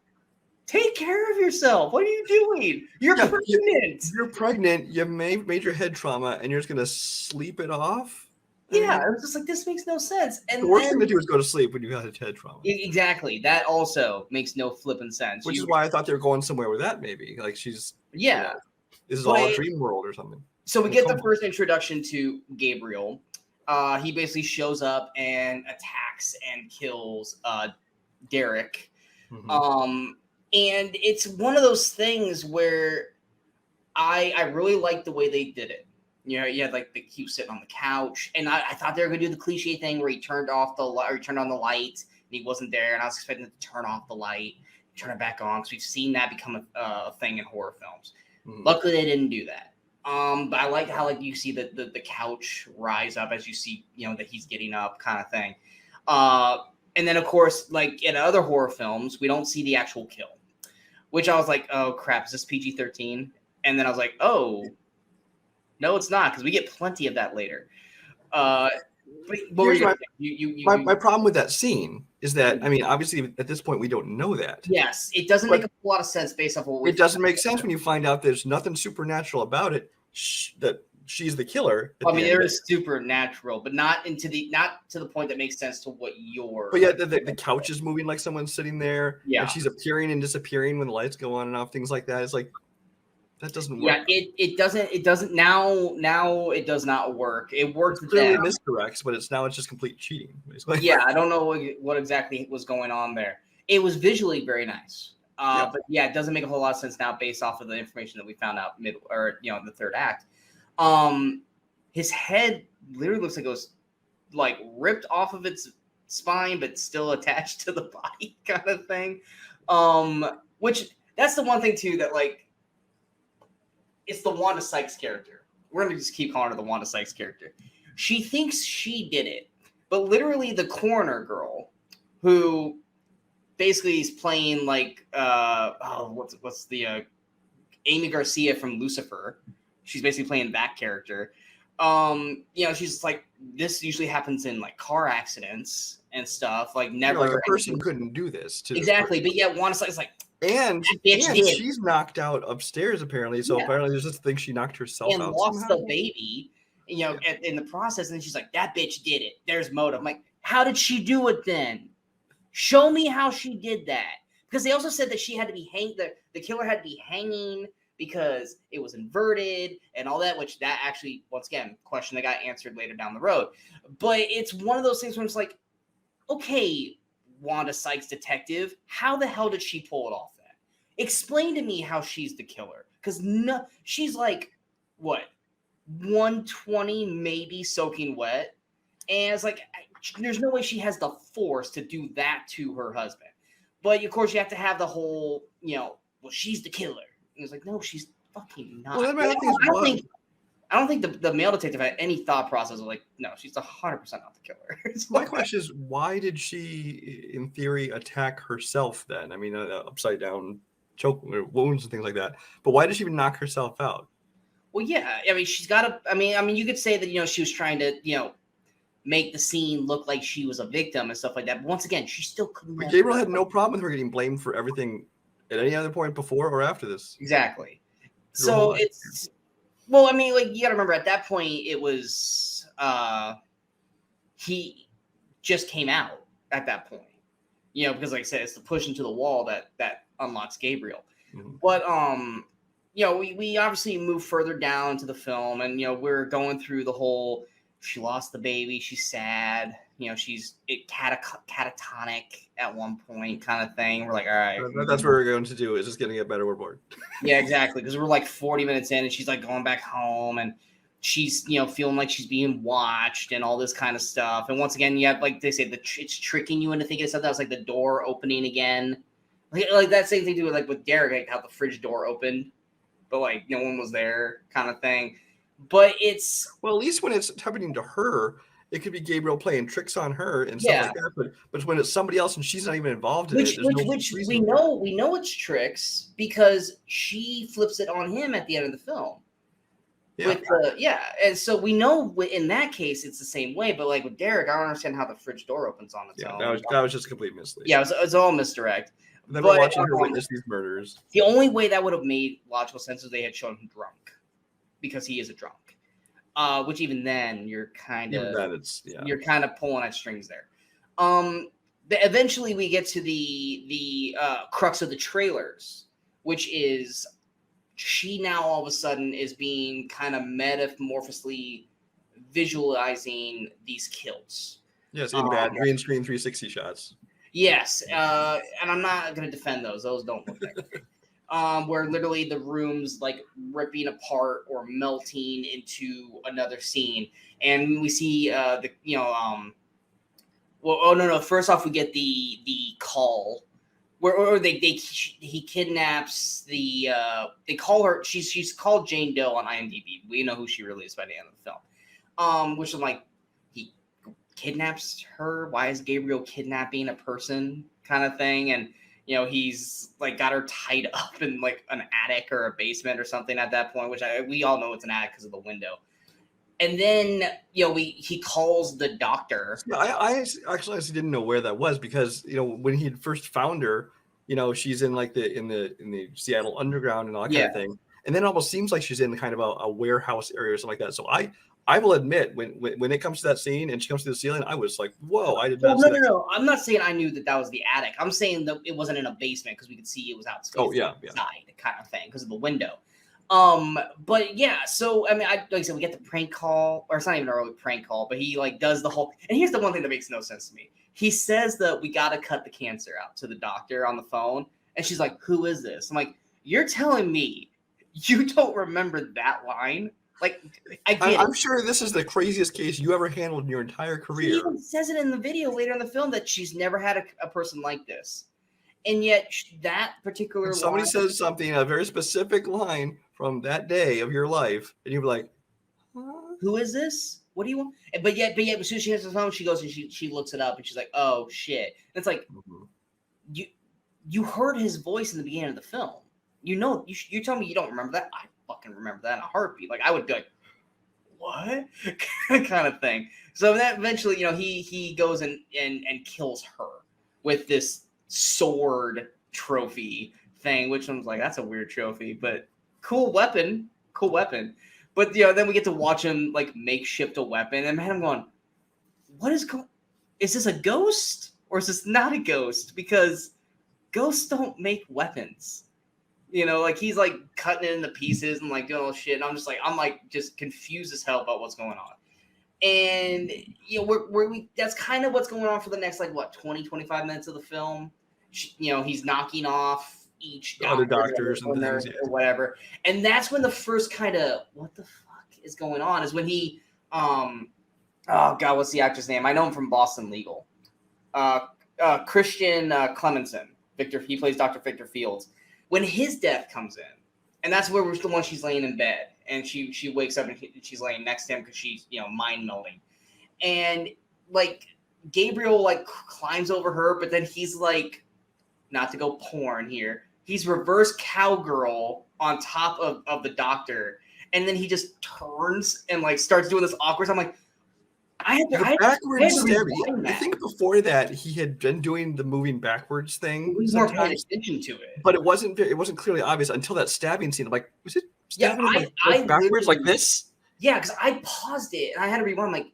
take care of yourself. What are you doing? You're pregnant. You're pregnant. You made your head trauma and you're just going to sleep it off? Yeah, I was just like, this makes no sense. And the worst thing to do is go to sleep when you got a head trauma. Exactly. That also makes no flipping sense. Which is why I thought they were going somewhere with that, maybe. Like she's... Yeah. This is all a dream world or something. So we get the first introduction to Gabriel. he basically shows up and attacks and kills Derek. Mhm. And it's one of those things where I really liked the way they did it. You know, you had like the cute sitting on the couch, and I thought they were gonna do the cliche thing where he turned off the light, or he turned on the light, and he wasn't there, and I was expecting to turn off the light, turn it back on, because we've seen that become a thing in horror films. Mhm. Luckily, they didn't do that. But I like how like you see the couch rise up as you see, you know, that he's getting up, kind of thing. And then of course, like in other horror films, we don't see the actual kill, which I was like, oh crap, is this PG-13? And then I was like, oh, no, it's not, because we get plenty of that later. But what were you Here's gonna my, say? my problem with that scene is that, I mean, obviously at this point we don't know that. Yes, it doesn't But make a whole lot of sense based off of what we. it doesn't make sense when you find out there's nothing supernatural about it. That she's the killer. At I the mean, end of there it. is supernatural, but not to the point that makes sense to what you're. But yet the couch is moving like someone's sitting there, Yeah. and she's appearing and disappearing when the lights go on and off, things like that. It's like that doesn't work. Yeah, it doesn't now it does not work. It worked It's clearly then. misdirects, but it's just complete cheating, basically. Yeah, I don't know what exactly was going on there. It was visually very nice. Yeah. But yeah, it doesn't make a whole lot of sense now based off of the information that we found out in the third act. His head literally looks like it was like ripped off of its spine, but still attached to the body, kind of thing. Which that's the one thing too that like it's the Wanda Sykes character. We're gonna just keep calling her the Wanda Sykes character. She thinks she did it, but literally the coroner girl, who basically is playing like what's the Amy Garcia from Lucifer. She's basically playing that character. She's like, this usually happens in like car accidents and stuff. Like never like a person couldn't do this to exactly. But yeah, Wanda Sykes like, and did. She's knocked out upstairs apparently. So apparently there's this thing she knocked herself and out lost somehow. the baby. In the process, and she's like, that bitch did it. There's motive. I'm like, how did she do it then? Show me how she did that. Because they also said that she had to be the killer had to be hanging because it was inverted and all that, which that actually, once again, question that got answered later down the road. But it's one of those things where it's like, okay, Wanda Sykes detective, how the hell did she pull it off that? Explain to me how she's the killer. Because no, she's like, what, 120 maybe soaking wet. And it's like, there's no way she has the force to do that to her husband. But of course, you have to have the whole, well, she's the killer. And it's like, no, she's fucking not. Well, I don't think the male detective had any thought process of like, no, she's 100% not the killer. My question is, why did she, in theory, attack herself then? I mean, upside down choke wounds and things like that. But why did she even knock herself out? Well, yeah, I mean, she's got to. I mean, you could say that she was trying to make the scene look like she was a victim and stuff like that. But once again, she still couldn't. But Gabriel had no problem with her getting blamed for everything at any other point before or after this. Exactly. So it's, well, I mean, like, you got to remember at that point, it was, he just came out at that point, because like I said, it's the push into the wall that unlocks Gabriel. Mm-hmm. But, we obviously move further down into the film and, we're going through the whole, she lost the baby, she's sad, she's catatonic at one point kind of thing. We're like, all right. That's what we're going to do, is just getting it better, we're bored. Yeah, exactly, because we're like 40 minutes in and she's like going back home and she's, feeling like she's being watched and all this kind of stuff. And once again, you have, like they say, it's tricking you into thinking something else, like the door opening again. Like that same thing to do with Derek, like how the fridge door opened, but like no one was there kind of thing. But it's, well, at least when it's happening to her, it could be Gabriel playing tricks on her and stuff like that. But when it's somebody else and she's not even involved in it, which we know it's tricks because she flips it on him at the end of the film. Yeah. And so we know in that case it's the same way. But like with Derek, I don't understand how the fridge door opens on its own. That was just a complete mislead. Yeah, it's all misdirect. Then we're watching her witness these murders. The only way that would have made logical sense is they had shown him drunk, because he is a drunk. Which even then you're kind of pulling at strings there. Eventually we get to the crux of the trailers, which is she now all of a sudden is being kind of metamorphously visualizing these kills. Yes, in bad green screen 360 shots. Yes, and I'm not gonna defend those. Those don't look that great. Where literally the room's like ripping apart or melting into another scene, and we see well, oh no, first off we get the call where he kidnaps the they call her, she's called Jane Doe on IMDb. We know who she really is by the end of the film. Which I'm like, he kidnaps her. Why is Gabriel kidnapping a person kind of thing? And he's like got her tied up in like an attic or a basement or something at that point, which we all know it's an attic because of the window. And then he calls the doctor. Yeah, I actually didn't know where that was, because when he had first found her, she's in like in the Seattle underground and all that kind of thing, and then it almost seems like she's in kind of a warehouse area or something like that. So I will admit, when it comes to that scene and she comes to the ceiling, I was like, whoa, I did not. No. I'm not saying I knew that was the attic. I'm saying that it wasn't in a basement because we could see it was outside. Kind of thing because of the window. But yeah, so I mean, like I said, we get the prank call, or it's not even a really prank call, but he like does the whole. And here's the one thing that makes no sense to me. He says that we got to cut the cancer out to the doctor on the phone, and she's like, "Who is this?" I'm like, "You're telling me you don't remember that line?" Like, I'm sure this is the craziest case you ever handled in your entire career. He even says it in the video later in the film that she's never had a person like this. And yet that particular somebody says something, a very specific line from that day of your life, and you're like, who is this? What do you want? But yet, as soon as she has the phone, she goes and she looks it up, and she's like, oh shit. And it's like, you heard his voice in the beginning of the film. You tell me you don't remember that? I fucking remember that in a heartbeat. Like, I would be like, what? kind of thing. So that eventually, he goes and kills her with this sword trophy thing, which I was like, that's a weird trophy, but cool weapon. But then we get to watch him like makeshift a weapon, and man, I'm going, is this a ghost or is this not a ghost? Because ghosts don't make weapons. Like he's like cutting it into pieces and like doing all shit. And I'm like just confused as hell about what's going on. And that's kind of what's going on for the next 20-25 minutes of the film. He's knocking off each other doctors and things or whatever. And that's when the first kind of what the fuck is going on is when he oh god, what's the actor's name? I know him from Boston Legal. Christian Clemenson. Victor, he plays Dr. Victor Fields. When his death comes in, and that's where we're the one she's laying in bed, and she wakes up and she's laying next to him because she's mind melding, and like Gabriel like climbs over her, but then he's like, not to go porn here, he's reverse cowgirl on top of the doctor, and then he just turns and like starts doing this awkward. I'm like, I think before that he had been doing the moving backwards thing. He was more paying attention to it, but it wasn't clearly obvious until that stabbing scene. I'm like, was it stabbing backwards like this? Yeah, because I paused it and I had to rewind. I'm like,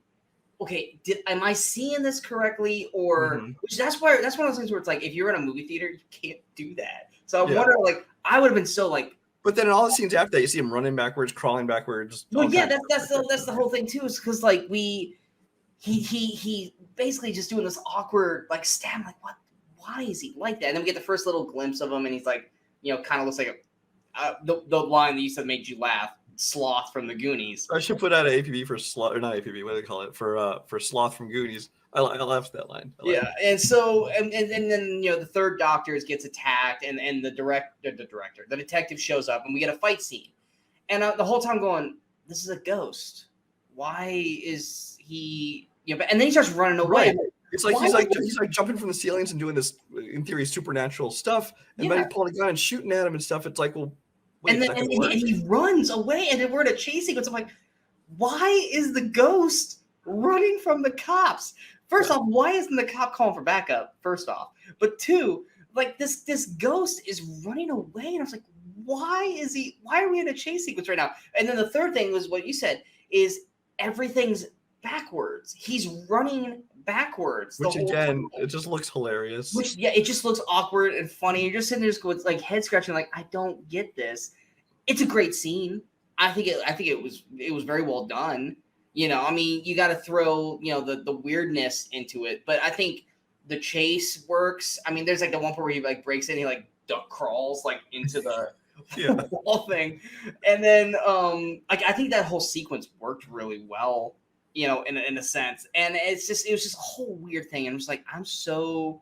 okay, am I seeing this correctly? Or which that's one of those things where it's like, if you're in a movie theater, you can't do that. So I wonder, like, I would have been so like. But then in all the scenes after that, you see him running backwards, crawling backwards. Well, yeah, that's the whole thing too. Is because like he basically just doing this awkward like stab. Like, what? Why is he like that? And then we get the first little glimpse of him, and he's like, kind of looks like the line that you said made you laugh. Sloth from the Goonies. I should put out an APB for sloth, or not APB, what do they call it, for Sloth from Goonies. I laughed at that line. And so and then the third doctor gets attacked, and the detective shows up, and we get a fight scene, and the whole time going, this is a ghost. Why is he? And then he starts running away. Right. It's like he's like jumping from the ceilings and doing this, in theory, supernatural stuff, and then he's pulling a gun and shooting at him and stuff. It's like, well. And he runs away, and then we're in a chase sequence. I'm like, why is the ghost running from the cops? First off, why isn't the cop calling for backup? First off, but two, like this ghost is running away, and I was like, why are we in a chase sequence right now? And then the third thing was what you said is everything's backwards. He's running backwards. Which again, it just looks hilarious. It just looks awkward and funny. You're just sitting there just with like head scratching, like, I don't get this. It's a great scene. I think it was very well done. You know, I mean, you got to throw, you know, the weirdness into it. But I think the chase works. I mean, there's like the one part where he like breaks in, he like duck crawls like into the wall thing, and then like I think that whole sequence worked really well, you know, in a sense. And it was just a whole weird thing, and it was like I'm so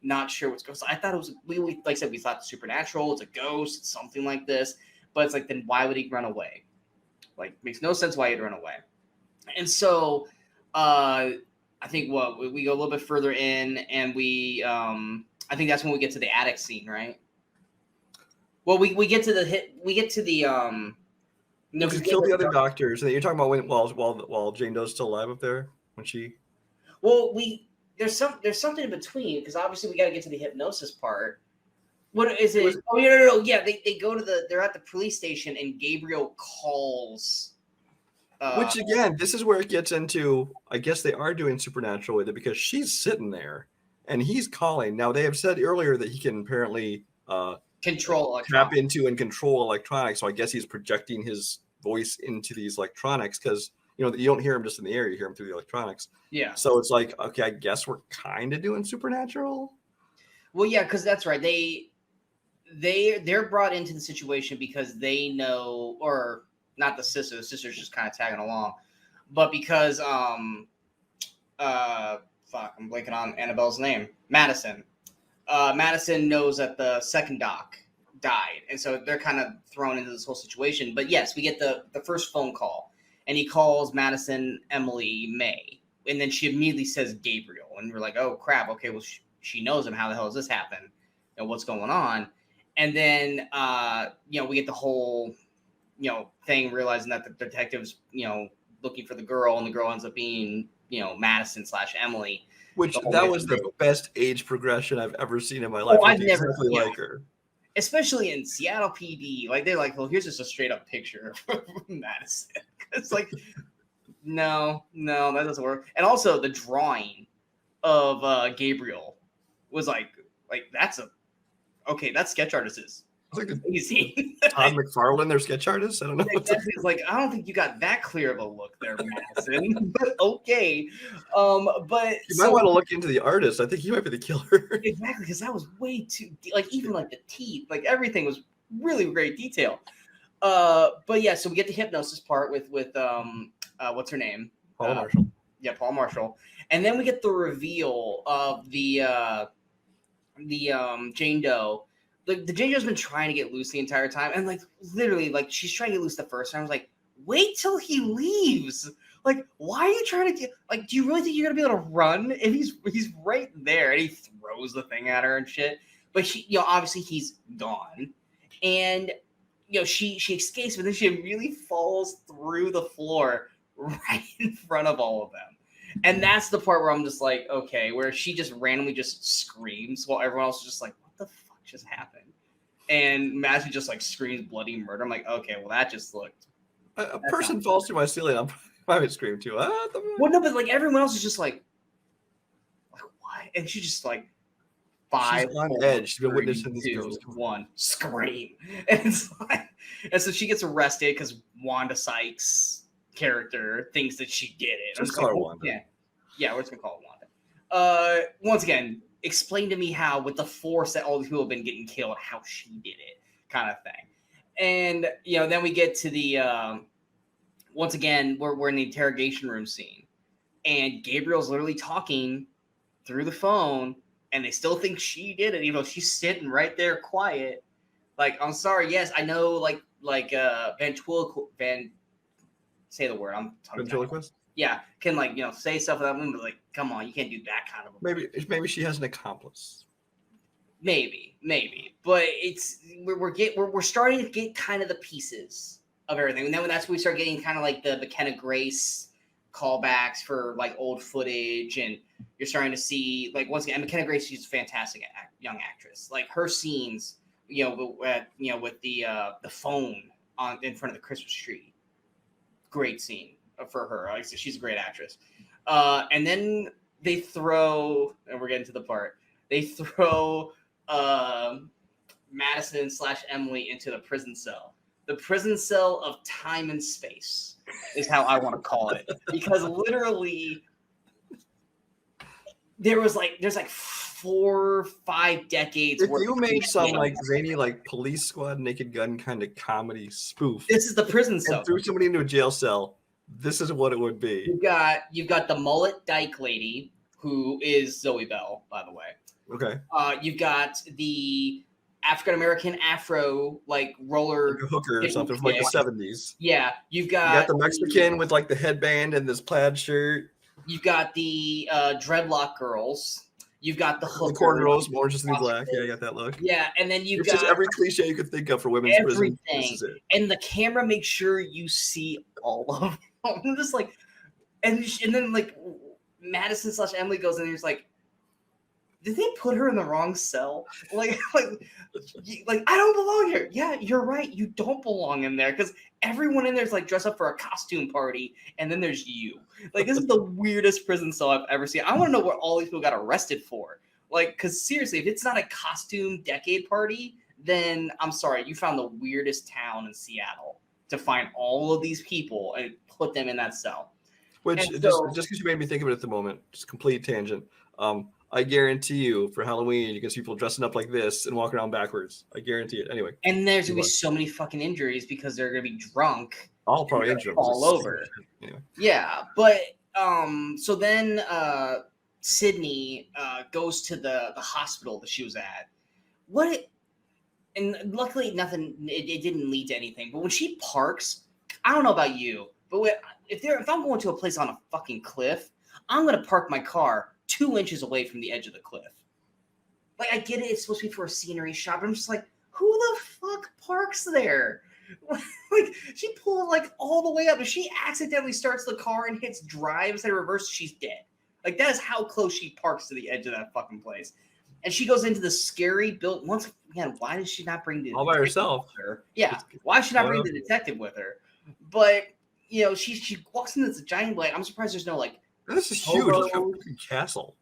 not sure what's going on. I thought it was we like I said, we thought supernatural, it's a ghost, it's something like this. But it's like, then why would he run away? Like, makes no sense why he'd run away. And so I think we go a little bit further in, and I think that's when we get to the attic scene, right? Well, we get to the no, because kill the other doctors. And you're talking about while Jane Doe's still alive up there when she. Well, there's something in between, because obviously we got to get to the hypnosis part. What is it? Oh no! Yeah, they're at the police station, and Gabriel calls. Which again, this is where it gets into. I guess they are doing supernatural with it, because she's sitting there and he's calling. Now they have said earlier that he can apparently tap into and control electronics. So I guess he's projecting his voice into these electronics, because you know you don't hear him just in the air; you hear him through the electronics. Yeah. So it's like, okay, I guess we're kind of doing supernatural. Well, yeah, because that's right. They're brought into the situation because they know, or not the sister's just kind of tagging along, but because I'm blanking on Annabelle's name. Madison knows that the second doc died, and so they're kind of thrown into this whole situation. But yes, we get the first phone call, and he calls Madison Emily May, and then she immediately says Gabriel, and we're like, oh crap, okay, well she knows him. How the hell does this happen? And what's going on? And then we get the whole thing, realizing that the detective's looking for the girl, and the girl ends up being Madison / Emily. Which that was the best age progression I've ever seen in my life. I've never like her, especially in Seattle PD. Like they're like, well, here's just a straight up picture of Madison. It's like, no, that doesn't work. And also the drawing of Gabriel was like that's sketch artists. It's like easy. Todd McFarlane, their sketch artist. I don't know. Exactly. It's like, I don't think you got that clear of a look there, Madison. But okay. But you might want to look into the artist. I think he might be the killer. Exactly, because that was way too even like the teeth, like everything was really great detail. But yeah, so we get the hypnosis part with what's her name? Paula Marshall. Yeah, Paul Marshall. And then we get the reveal of the Jane Doe. The Jane Doe's been trying to get loose the entire time, and like literally, like she's trying to get loose the first time. I was like, wait till he leaves. Like, why are you trying to get? Like, do you really think you're gonna be able to run? And he's right there, and he throws the thing at her and shit. But she, obviously he's gone, and she escapes, but then she immediately falls through the floor right in front of all of them. And that's the part where I'm just like, okay, where she just randomly just screams while everyone else is just like, what the fuck just happened? And Matthew just like screams bloody murder. I'm like, okay, well that just looked. A person falls through my ceiling, I would scream too. Well, no, but like everyone else is just like what? And she just like 5 She's on edge. She's been witnessing these girls. 1 scream, and it's like, and so she gets arrested because Wanda Sykes' character thinks that she did it. Just call her Wanda. Yeah, we're just gonna call it Wanda. Once again, explain to me how, with the force that all these people have been getting killed, how she did it, kind of thing. And then we get to the once again we're in the interrogation room scene, and Gabriel's literally talking through the phone, and they still think she did it, even though she's sitting right there quiet. Like, I'm sorry, yes, I know, like say the word. I'm talking ventriloquist. Yeah, can say stuff without moving, but like, come on, you can't do that kind of. Maybe she has an accomplice. Maybe, but we're starting to get kind of the pieces of everything, and then that's when we start getting kind of like the McKenna Grace callbacks for like old footage, and you're starting to see, like, once again, McKenna Grace, she's a fantastic young actress. Like her scenes, with the phone in front of the Christmas tree, great scene for her. Like, so she's a great actress. And then they throw, and we're getting to the part, they throw Madison / Emily into the prison cell. the prison cell of time and space is how I want to call it, because literally there's like 4 or 5 decades. If you made some like zany like Police Squad, Naked Gun kind of comedy spoof, this is the prison cell. And threw somebody into a jail cell. This is what it would be. You've got the mullet dyke lady, who is Zoe Bell, by the way. Okay. You've got the African American Afro like roller like a hooker or something from like the 70s. Yeah, you got the Mexican with like the headband and this plaid shirt. You've got the dreadlock girls. You've got the hooker. The cornrows, Orange is the New Black. Yeah, I got that look. Yeah, and then you've got just every cliche you could think of for women's prison. This is it. And the camera makes sure you see all of them. I'm just like, and then like Madison / Emily goes in and he's like, did they put her in the wrong cell? Like I don't belong here. Yeah, you're right. You don't belong in there because everyone in there is like dressed up for a costume party, and then there's you. Like, this is the weirdest prison cell I've ever seen. I want to know what all these people got arrested for. Like, because seriously, if it's not a costume decade party, then I'm sorry, you found the weirdest town in Seattle to find all of these people and put them in that cell. Which, just because you made me think of it at the moment, just complete tangent. I guarantee you, for Halloween, you can see people dressing up like this and walking around backwards. I guarantee it. Anyway. And there's going to be so many fucking injuries because they're going to be drunk. All probably injured. All over. Yeah. But, so then Sydney goes to the hospital that she was at. And luckily nothing, it didn't lead to anything. But when she parks, I don't know about you, but if I'm going to a place on a fucking cliff, I'm going to park my car 2 inches away from the edge of the cliff. Like, I get it, it's supposed to be for a scenery shot, but I'm just like, who the fuck parks there? Like, she pulled like all the way up. If she accidentally starts the car and hits drive instead of reverse, she's dead. Like, that is how close she parks to the edge of that fucking place. And she goes into the scary build. Once again, why did she not bring the all by herself? With her? Yeah, why did she not bring the detective with her? But you know, she walks into this giant blade. I'm surprised there's no like. This is huge. It's like a fucking castle.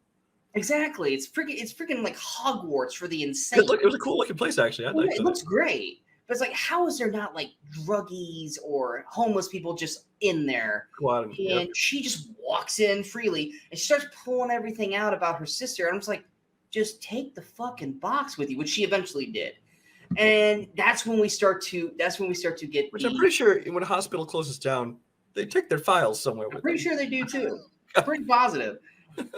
Exactly, it's freaking like Hogwarts for the insane. It was a cool looking place actually. It looks great, but it's like, how is there not like druggies or homeless people just in there? And she just walks in freely and she starts pulling everything out about her sister. And I'm just like, just take the fucking box with you, which she eventually did. And that's when we start to get. Which I'm pretty sure when a hospital closes down, they take their files somewhere. I'm pretty sure they do too. I'm pretty positive.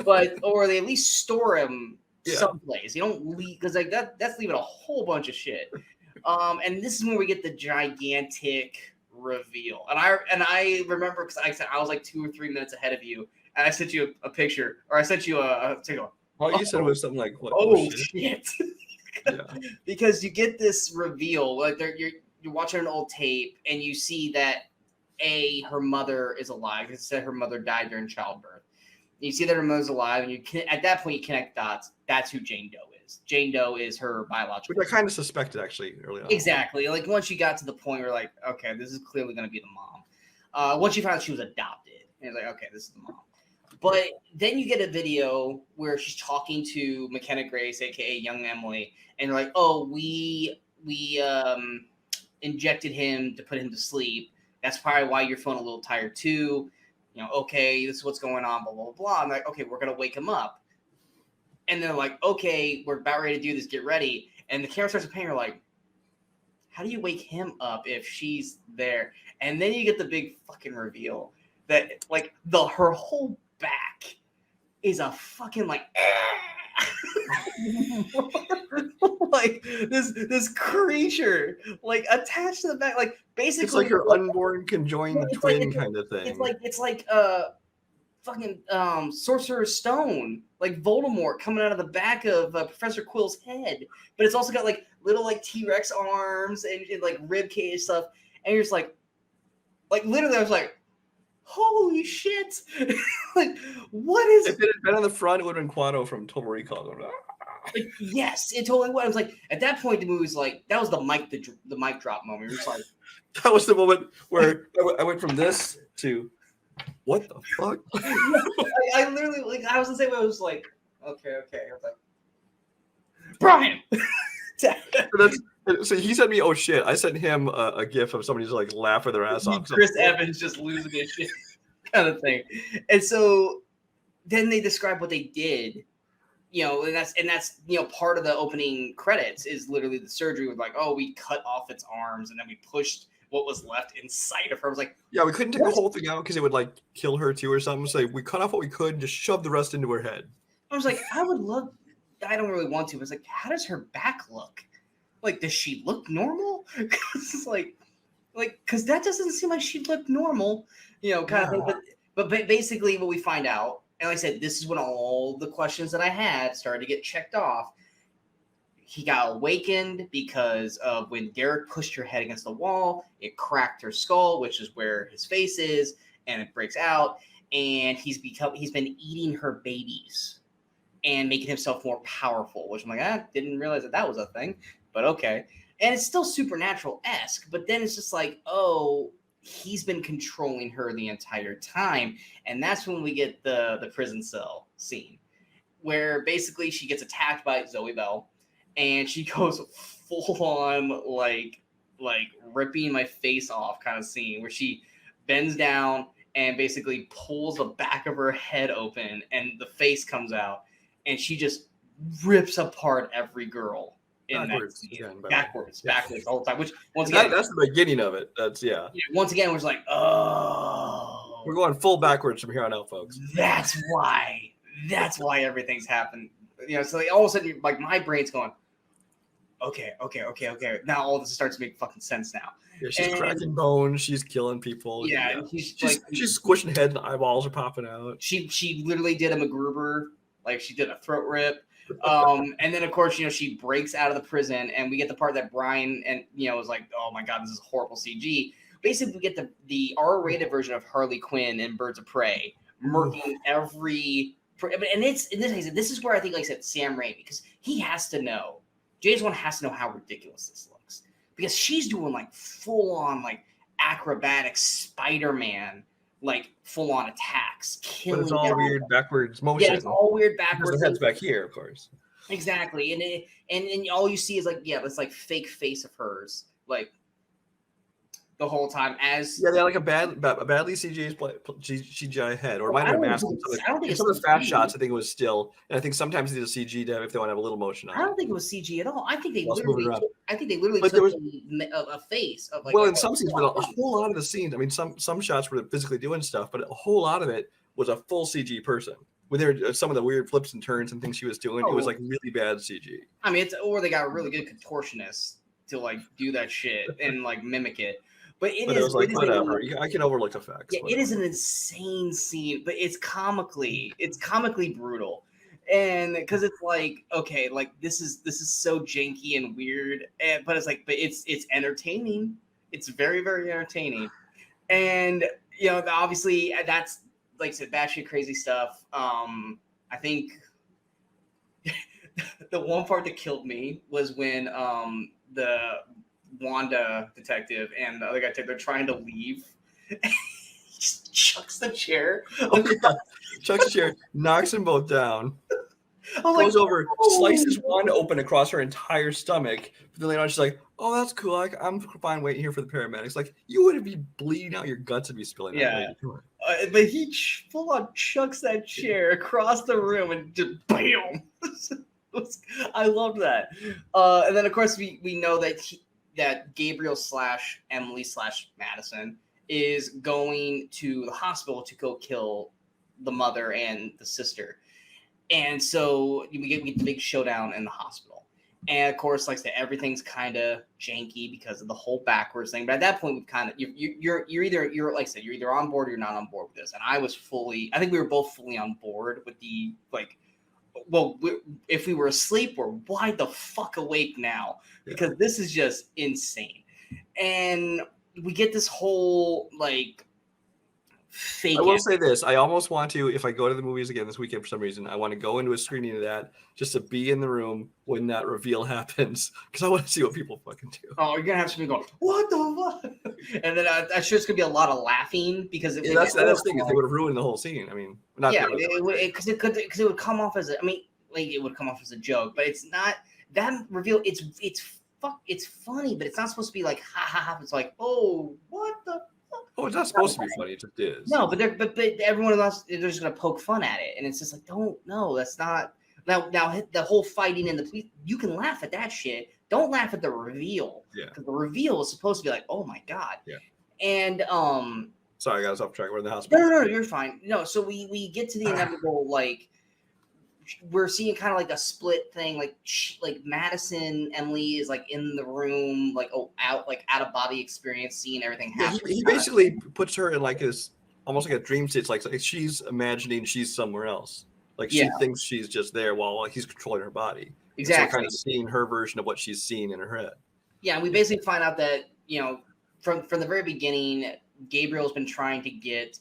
But or they at least store them someplace. You don't leave because like that's leaving a whole bunch of shit. And this is when we get the gigantic reveal. And I remember because I said I was like 2 or 3 minutes ahead of you, and I sent you a picture, or I sent you a tickle. Oh, you said it was something like what? Oh shit! Because you get this reveal, like you're watching an old tape, and you see that her mother is alive. It said her mother died during childbirth. You see that her mother's alive, and at that point you connect dots. That's who Jane Doe is. Jane Doe is her biological. Which I kind of suspected actually early on. Exactly. Like once you got to the point where like, okay, this is clearly going to be the mom. Once you found out she was adopted, and it's like, okay, this is the mom. But then you get a video where she's talking to McKenna Grace, aka Young Emily, and you're like, oh, we injected him to put him to sleep. That's probably why you're feeling a little tired too. You know, okay, this is what's going on, blah, blah, blah. I'm like, okay, we're going to wake him up. And they're like, okay, we're about ready to do this. Get ready. And the camera starts to pan. You're like, how do you wake him up if she's there? And then you get the big fucking reveal that like her whole back is a fucking like, like this creature like attached to the back, like basically it's like her unborn conjoined twin kind of thing. It's like fucking Sorcerer's Stone, like Voldemort coming out of the back of Professor Quill's head, but it's also got like little like T-Rex arms and like rib cage stuff, and you're just like literally I was like, holy shit. Like, what is if it had been on the front, it would have been Quado from Total Recall going, like, yes, it totally was. I was like, at that point, the movie was like, that was the mic drop moment. It was like, that was the moment where I went from this to, what the fuck? I literally, like, I was the same way. I was like, okay. I was like, Brian! So he sent me, oh shit. I sent him a gif of somebody just like laughing their ass off. Chris Evans just losing his shit kind of thing. And so then they describe what they did, and that's part of the opening credits is literally the surgery with like, oh, we cut off its arms and then we pushed what was left inside of her. I was like, yeah, we couldn't take the whole thing out because it would like kill her too or something. So we cut off what we could and just shoved the rest into her head. I was like, I don't really want to. But it's like, how does her back look? Like, does she look normal? It's because that doesn't seem like she looked normal, kind of thing. But basically, what we find out, and like I said, this is when all the questions that I had started to get checked off. He got awakened because of when Derek pushed her head against the wall, it cracked her skull, which is where his face is, and it breaks out. And he's been eating her babies and making himself more powerful, which I'm like, didn't realize that was a thing, but okay. And it's still Supernatural-esque, but then it's just like, oh, he's been controlling her the entire time. And that's when we get the prison cell scene, where basically she gets attacked by Zoe Bell, and she goes full on like ripping my face off kind of scene, where she bends down and basically pulls the back of her head open and the face comes out, and she just rips apart every girl in backwards, that scene. Backwards the whole time. Which once again, that's the beginning of it. That's once again, we're like, oh, we're going full backwards from here on out, folks. That's why everything's happened. So like, all of a sudden, like my brain's going, okay. Now all this starts to make fucking sense now. Yeah, she's cracking bones. She's killing people. Yeah, she's squishing head and eyeballs are popping out. She literally did a MacGruber, like she did a throat rip. And then of course, she breaks out of the prison, and we get the part that Brian and was like, oh my god, this is horrible CG. Basically, we get the R-rated version of Harley Quinn in Birds of Prey, murking every. And this is where I think, like I said, Sam Raimi, because he has to know. James Wan has to know how ridiculous this looks, because she's doing like full on like acrobatic Spider-Man, like full on attacks, killing. But it's all weird backwards motion. Yeah, it's all weird backwards. The head's back here, of course. Exactly, and all you see is like it's like fake face of hers, like the whole time. They had like a badly CGI head, or it might have been masked. Some of the fast shots, I think it was still, and I think sometimes they did a CG to have if they want to have a little motion on it. I don't think it was CG at all. I think they literally took a face of like. Well, in some scenes, but a whole lot of the scenes. I mean, some shots were physically doing stuff, but a whole lot of it was a full CG person. When there were some of the weird flips and turns and things she was doing, it was like really bad CG. I mean, or they got a really good contortionist to like do that shit and like mimic it. But it was like, whatever. I can overlook effects. Yeah, it is an insane scene, but it's comically brutal, and because it's like, okay, like this is so janky and weird, but it's entertaining. It's very, very entertaining, and obviously that's like I said, batshit crazy stuff. I think the one part that killed me was when the Wanda detective and the other guy, they're trying to leave. He just chucks the chair. Chucks the chair, knocks them both down. Goes over, slices Wanda open across her entire stomach. But then later on, she's like, "Oh, that's cool. I'm fine waiting here for the paramedics." Like, you would be bleeding out your guts and be spilling out. But he full on chucks that chair across the room and just bam. I loved that. And then of course we know that Gabriel / Emily / Madison is going to the hospital to go kill the mother and the sister. And so we get the big showdown in the hospital. And of course, like I said, everything's kind of janky because of the whole backwards thing. But at that point, we've kind of you're either like I said, you're either on board or you're not on board with this. And I think we were both fully on board with the like. Well, if we were asleep, we're wide the fuck awake now, because this is just insane. And we get this whole like fake. I will say this: I almost want to, if I go to the movies again this weekend for some reason, I want to go into a screening of that just to be in the room when that reveal happens, because I want to see what people fucking do. Oh, you're gonna have somebody going, "What the fuck?" And then I'm sure it's gonna be a lot of laughing, because if that's the thing, if they would have ruined the whole scene. I mean, not because it would come off as it would come off as a joke, but it's not that reveal. It's it's funny, but it's not supposed to be like ha ha ha. It's like, oh, what the. Oh, it's not supposed to be funny. It just is. No, but everyone else, they're just gonna poke fun at it, and it's just like, that's not. Now the whole fighting in the police, you can laugh at that shit. Don't laugh at the reveal. Yeah. Because the reveal is supposed to be like, oh my god. Yeah. And sorry, I got us off track. We're in the hospital. No, you're fine. No, so we get to the inevitable, like, we're seeing kind of like a split thing, like Madison, Emily is like in the room, like out of body experience, seeing everything happen. He basically puts her in like this, almost like a dream state. It's like she's imagining she's somewhere else. Like she thinks she's just there while he's controlling her body. Exactly. So kind of seeing her version of what she's seeing in her head. Yeah, and we basically find out that, from the very beginning, Gabriel's been trying to get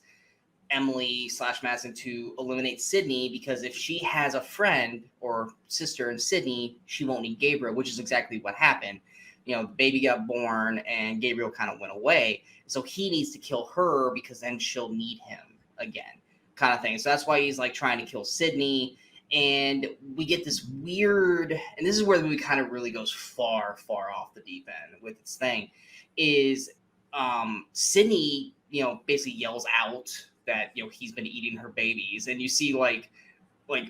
Emily / Madison to eliminate Sydney, because if she has a friend or sister in Sydney, she won't need Gabriel, which is exactly what happened. The baby got born and Gabriel kind of went away. So he needs to kill her because then she'll need him again, kind of thing. So that's why he's like trying to kill Sydney. And we get this weird, and this is where the movie kind of really goes far, far off the deep end with its thing, is Sydney, basically yells out that, he's been eating her babies. And you see like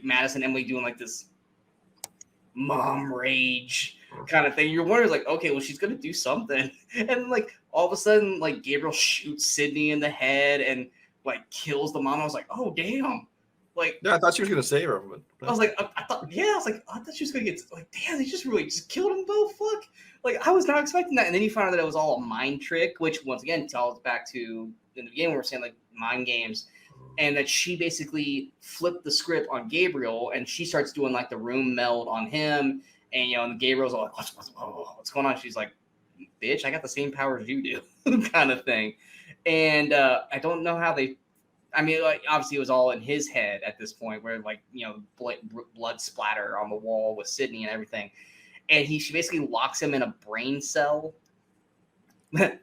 Madison and Emily doing like this mom rage kind of thing. You're wondering like, okay, well, she's going to do something. And like all of a sudden, like Gabriel shoots Sydney in the head and like kills the mom. I was like, oh, damn. Like, yeah, I thought she was going to save her. But I was like, I thought she was going to get, like, damn, they just really just killed them both. Fuck. Like, I was not expecting that. And then you found out that it was all a mind trick, which once again tells back to in the beginning, we were saying like mind games, and that she basically flipped the script on Gabriel, and she starts doing like the room meld on him. And, and Gabriel's all like, what's going on? She's like, bitch, I got the same powers you do, kind of thing. And I don't know how they, I mean, like, obviously it was all in his head at this point, where like, blood splatter on the wall with Sydney and everything. And she basically locks him in a brain cell. and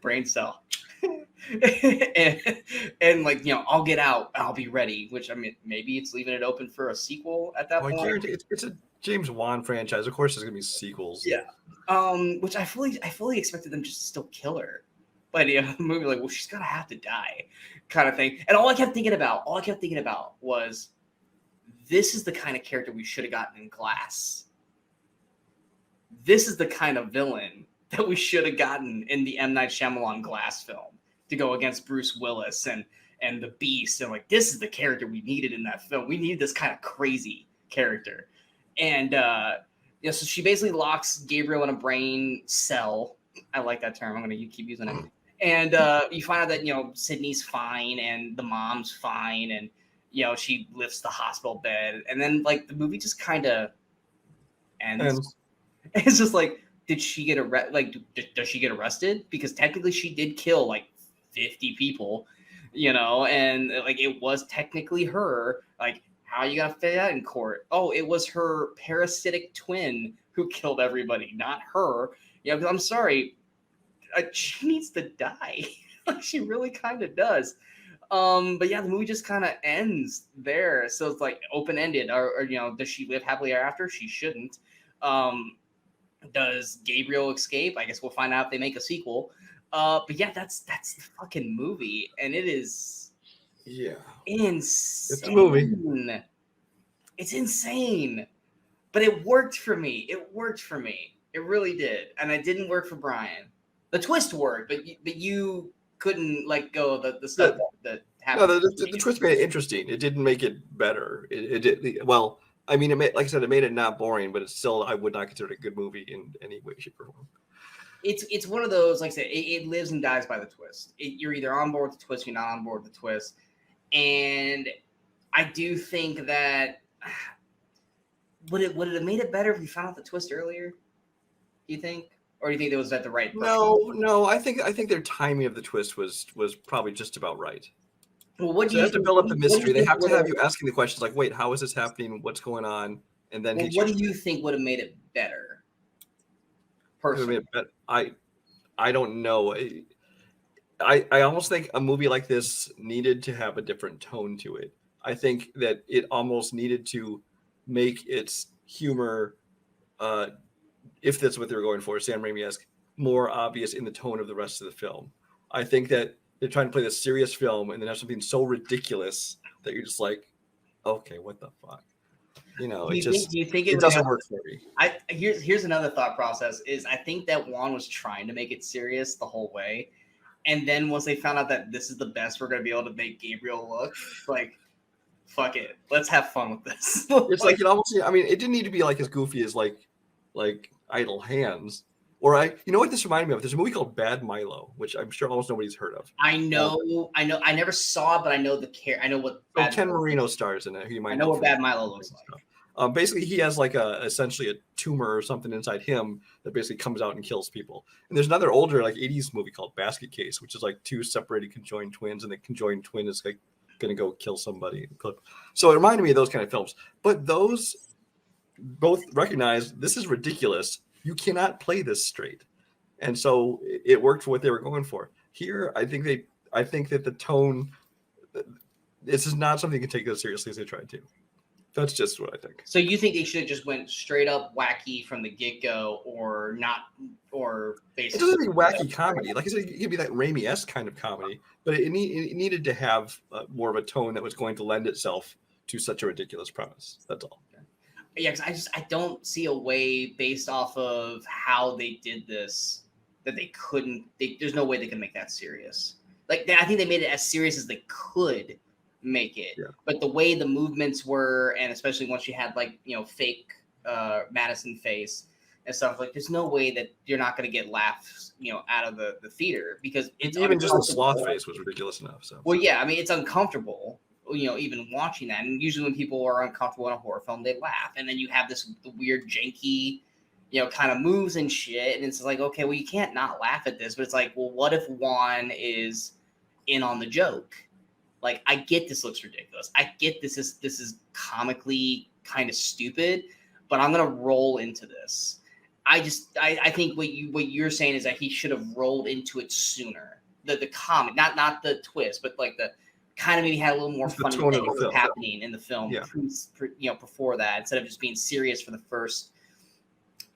like, I'll get out, I'll be ready. Which, I mean, maybe it's leaving it open for a sequel at that point. I guarantee it's a James Wan franchise. Of course, there's gonna be sequels. Yeah. Which I fully expected them just to still kill her. But the movie, like, well, she's gonna have to die, kind of thing. And all I kept thinking about was, this is the kind of character we should have gotten in Glass. This is the kind of villain that we should have gotten in the M. Night Shyamalan Glass film to go against Bruce Willis and the Beast. And like, this is the character we needed in that film. We needed this kind of crazy character. And so she basically locks Gabriel in a brain cell. I like that term. I'm going to keep using it. And you find out that, Sydney's fine and the mom's fine. And, she lifts the hospital bed. And then, like, the movie just kind of ends. It's just like, did she get arrested? Like, does she get arrested? Because technically she did kill, like, 50 people, and, like, it was technically her. Like, how are you going to fit that in court? Oh, it was her parasitic twin who killed everybody, not her. Because I'm sorry, she needs to die. She really kind of does. But yeah, the movie just kind of ends there. So it's like open-ended. Or does she live happily ever after? She shouldn't. Does Gabriel escape? I guess we'll find out if they make a sequel. But yeah, that's the fucking movie, and it is insane. It's a movie. It's insane, but it worked for me. It really did, and it didn't work for Brian. The twist worked, but you couldn't let go of the stuff that happened. No, the twist made it interesting. It didn't make it better. It did well. I mean, like I said, it made it not boring, but it's still, I would not consider it a good movie in any way, shape, or form. It's one of those, like I said, it lives and dies by the twist. You're either on board with the twist, you're not on board with the twist. And I do think that, would it have made it better if we found out the twist earlier? Do you think? Or do you think it was at the right point? No. I think their timing of the twist was probably just about right. Well, what do you have to build up the mystery? They have to have you asking the questions like, "Wait, how is this happening? What's going on?" And then, what do you think would have made it better? Personally, I don't know. I almost think a movie like this needed to have a different tone to it. I think that it almost needed to make its humor if that's what they were going for, Sam Raimi-esque, more obvious in the tone of the rest of the film. I think that they're trying to play this serious film and then have something so ridiculous that you're just like, okay, what the fuck? You know, Do you think it doesn't work for me. Here's another thought process is I think that Juan was trying to make it serious the whole way. And then once they found out that this is the best we're going to be able to make Gabriel look, like, fuck it. Let's have fun with this. It's like it almost, I mean, it didn't need to be like as goofy as like Idle Hands. Or you know what this reminded me of? There's a movie called Bad Milo, which I'm sure almost nobody's heard of. I know. I never saw it, but I know I know what. Ken Marino stars in it. Who you might I know what Bad Milo looks like. Basically, he has like essentially a tumor or something inside him that basically comes out and kills people. And there's another older like 80s movie called Basket Case, which is like two separated conjoined twins, and the conjoined twin is like going to go kill somebody. So it reminded me of those kind of films. But those both recognize this is ridiculous. You cannot play this straight. And so it worked for what they were going for. Here, I think that the tone, this is not something you can take as seriously as they tried to. That's just what I think. So you think they should have just went straight up wacky from the get-go, or not, or basically? It doesn't be wacky comedy. Like I said, it could be that Raimi-esque kind of comedy, but it needed to have more of a tone that was going to lend itself to such a ridiculous premise. That's all. Yeah, because I don't see a way based off of how they did this that they couldn't. There's no way they can make that serious. Like I think they made it as serious as they could make it. Yeah. But the way the movements were, and especially once you had like fake Madison face and stuff, like there's no way that you're not going to get laughs out of the theater, because it's even just the sloth face was ridiculous enough. So well, yeah, I mean it's uncomfortable. Even watching that, and usually when people are uncomfortable in a horror film, they laugh, and then you have this weird janky, kind of moves and shit, and it's like, okay, well, you can't not laugh at this, but it's like, well, what if Juan is in on the joke? Like, I get this looks ridiculous. I get this is comically kind of stupid, but I'm gonna roll into this. I think what you're saying is that he should have rolled into it sooner. The comic, not the twist, but like the kind of maybe had a little more funny things happening in the film, before that, instead of just being serious for the first,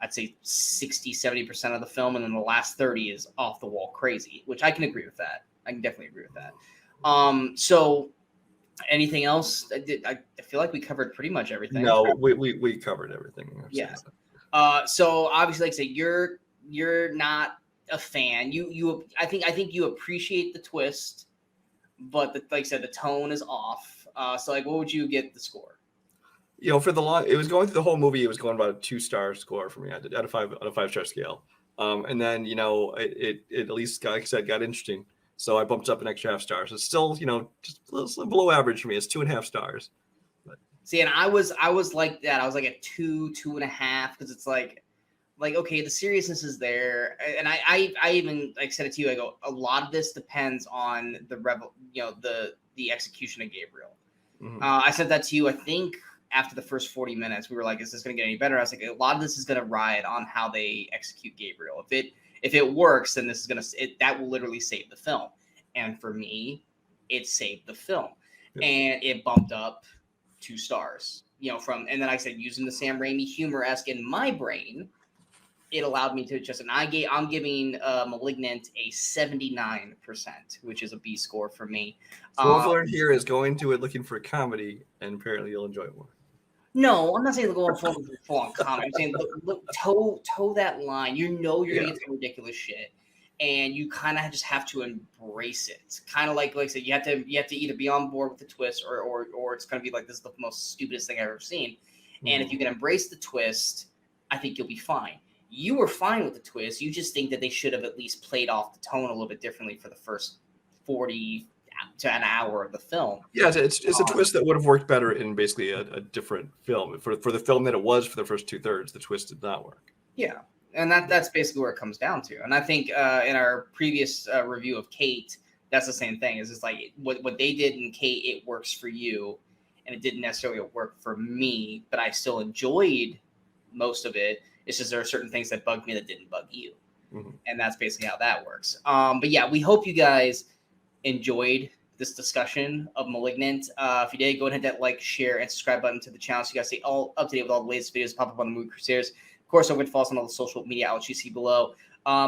I'd say 60-70% of the film, and then the last 30 is off the wall crazy, which I can agree with that. I can definitely agree with that. So anything else? I feel like we covered pretty much everything. No, we covered everything. Yeah. So obviously, like I said, you're not a fan. I think you appreciate the twist, but like I said, the tone is off. So like, what would you get the score? For it was going through the whole movie. It was going about a 2-star score for me. I did out of 5-star scale. And then it at least, like I said, got interesting. So I bumped up an extra half star. So it's still just a little below average for me. It's 2.5 stars. But. See, and I was like that. I was like at 2.5, because it's like okay, the seriousness is there, and I even like said it to you. I go, a lot of this depends on the execution of Gabriel. Mm-hmm. I said that to you. I think after the first 40 minutes, we were like, is this going to get any better? I was like, a lot of this is going to ride on how they execute Gabriel. If it works, then this is that will literally save the film. And for me, it saved the film, and it bumped up 2 stars. And then I said, using the Sam Raimi humor-esque in my brain, it allowed me to adjust. And I'm giving Malignant a 79%, which is a B score for me. So what we've learned here is going to it looking for a comedy, and apparently you'll enjoy it more. No, I'm not saying going full on comedy. I'm saying look, toe that line. You're going to get some ridiculous shit, and you kind of just have to embrace it. Kind of like I said, you have to either be on board with the twist, or it's going to be like, this is the most stupidest thing I've ever seen. Mm-hmm. And if you can embrace the twist, I think you'll be fine. You were fine with the twist. You just think that they should have at least played off the tone a little bit differently for the first 40 to an hour of the film. Yeah, it's a twist that would have worked better in basically a different film. For the film that it was for the first 2/3, the twist did not work. Yeah, and that's basically where it comes down to. And I think in our previous review of Kate, that's the same thing. It's like what they did in Kate, it works for you, and it didn't necessarily work for me, but I still enjoyed most of it. It's just there are certain things that bugged me that didn't bug you. Mm-hmm. And that's basically how that works. But yeah, we hope you guys enjoyed this discussion of Malignant. If you did, go ahead and hit that like, share, and subscribe button to the channel so you guys stay all up to date with all the latest videos pop up on the Movie Crusaders. course, I'm going to follow us on all the social media outlets you see below.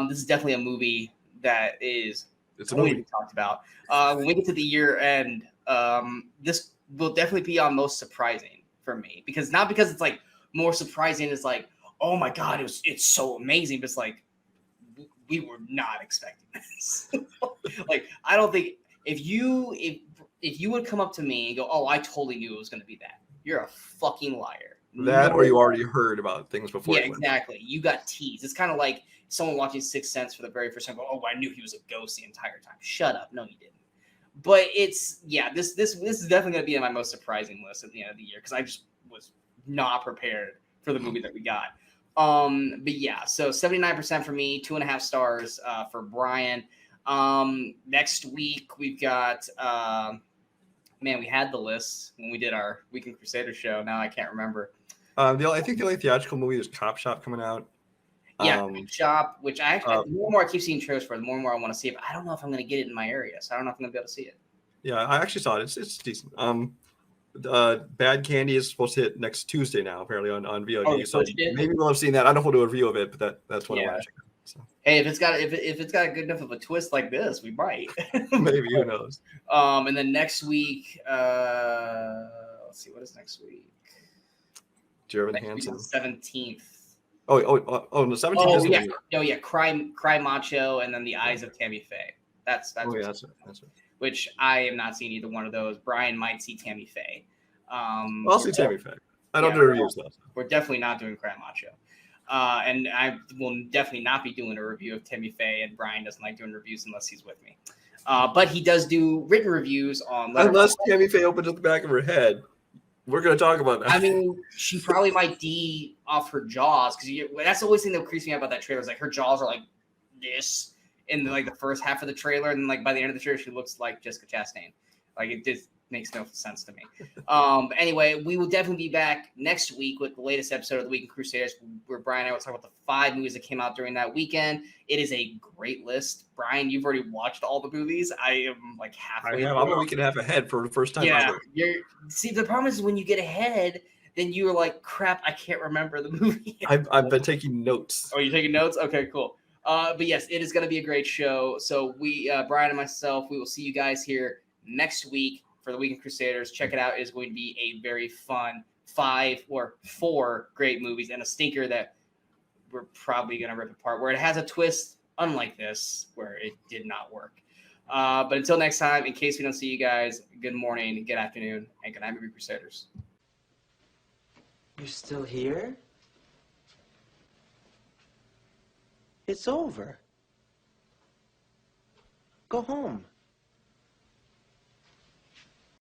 This is definitely a movie that is going to be talked about. When we get to the year end, this will definitely be on most surprising for me, because not because it's like more surprising is like, oh my God, it's so amazing, but it's like, we were not expecting this. Like, I don't think if you would come up to me and go, oh, I totally knew it was going to be that, you're a fucking liar. That, or you already heard about things before. Yeah, exactly. You got teased. It's kind of like someone watching Sixth Sense for the very first time. Go, oh, I knew he was a ghost the entire time. Shut up. No, you didn't. But it's this is definitely going to be on my most surprising list at the end of the year, because I just was not prepared for the movie that we got. But yeah, so 79% for me, 2.5 stars for Brian. Next week we've got man, we had the list when we did our Weekend Crusaders show. Now I can't remember. I think the only theatrical movie is Cop Shop coming out. Yeah, Cop Shop, which I actually the more and more I keep seeing trailers for, the more and more I want to see it. But I don't know if I'm going to get it in my area, so I don't know if I'm going to be able to see it. Yeah, I actually saw it. It's decent. Bad Candy is supposed to hit next Tuesday now, apparently on VOD. Oh, so maybe we'll have seen that. I don't know if we'll do a review of it, but that's what I want to check out. So. Hey, if it's got a good enough of a twist like this, we might. Maybe, who knows? And then next week, let's see, what is next week? Jeremy Hansen. 17th. Oh, the 17th. Oh yeah, Cry Macho, and then The Eyes of Tammy Faye. That's right. Which I am not seeing either one of those. Brian might see Tammy Faye. I'll see Tammy Faye. I don't do reviews though. We're definitely not doing Cry Macho. And I will definitely not be doing a review of Tammy Faye, and Brian doesn't like doing reviews unless he's with me. But he does do written reviews on Letterboxd. Unless Tammy Faye opens up the back of her head. We're going to talk about that. I mean, she probably might D off her jaws, because that's the always thing that creeps me out about that trailer is like her jaws are like this in like the first half of the trailer, and then like by the end of the trailer she looks like Jessica Chastain. Like, it just makes no sense to me. Anyway, we will definitely be back next week with the latest episode of the Weekend Crusaders, where Brian and I will talk about the 5 movies that came out during that weekend. It is a great list. Brian, you've already watched all the movies. I am like halfway. I'm a week and a half ahead for the first time. Yeah, see, the problem is when you get ahead, then you're like, crap, I can't remember the movie. I've been taking notes. Oh, you're taking notes? Okay, cool. But yes, it is going to be a great show. So we, Brian and myself, we will see you guys here next week for the Weekend Crusaders. Check it out. It is going to be a very fun 4 great movies, and a stinker that we're probably going to rip apart, where it has a twist unlike this, where it did not work. But until next time, in case we don't see you guys, good morning, good afternoon, and good night, Movie Crusaders. You're still here? It's over. Go home.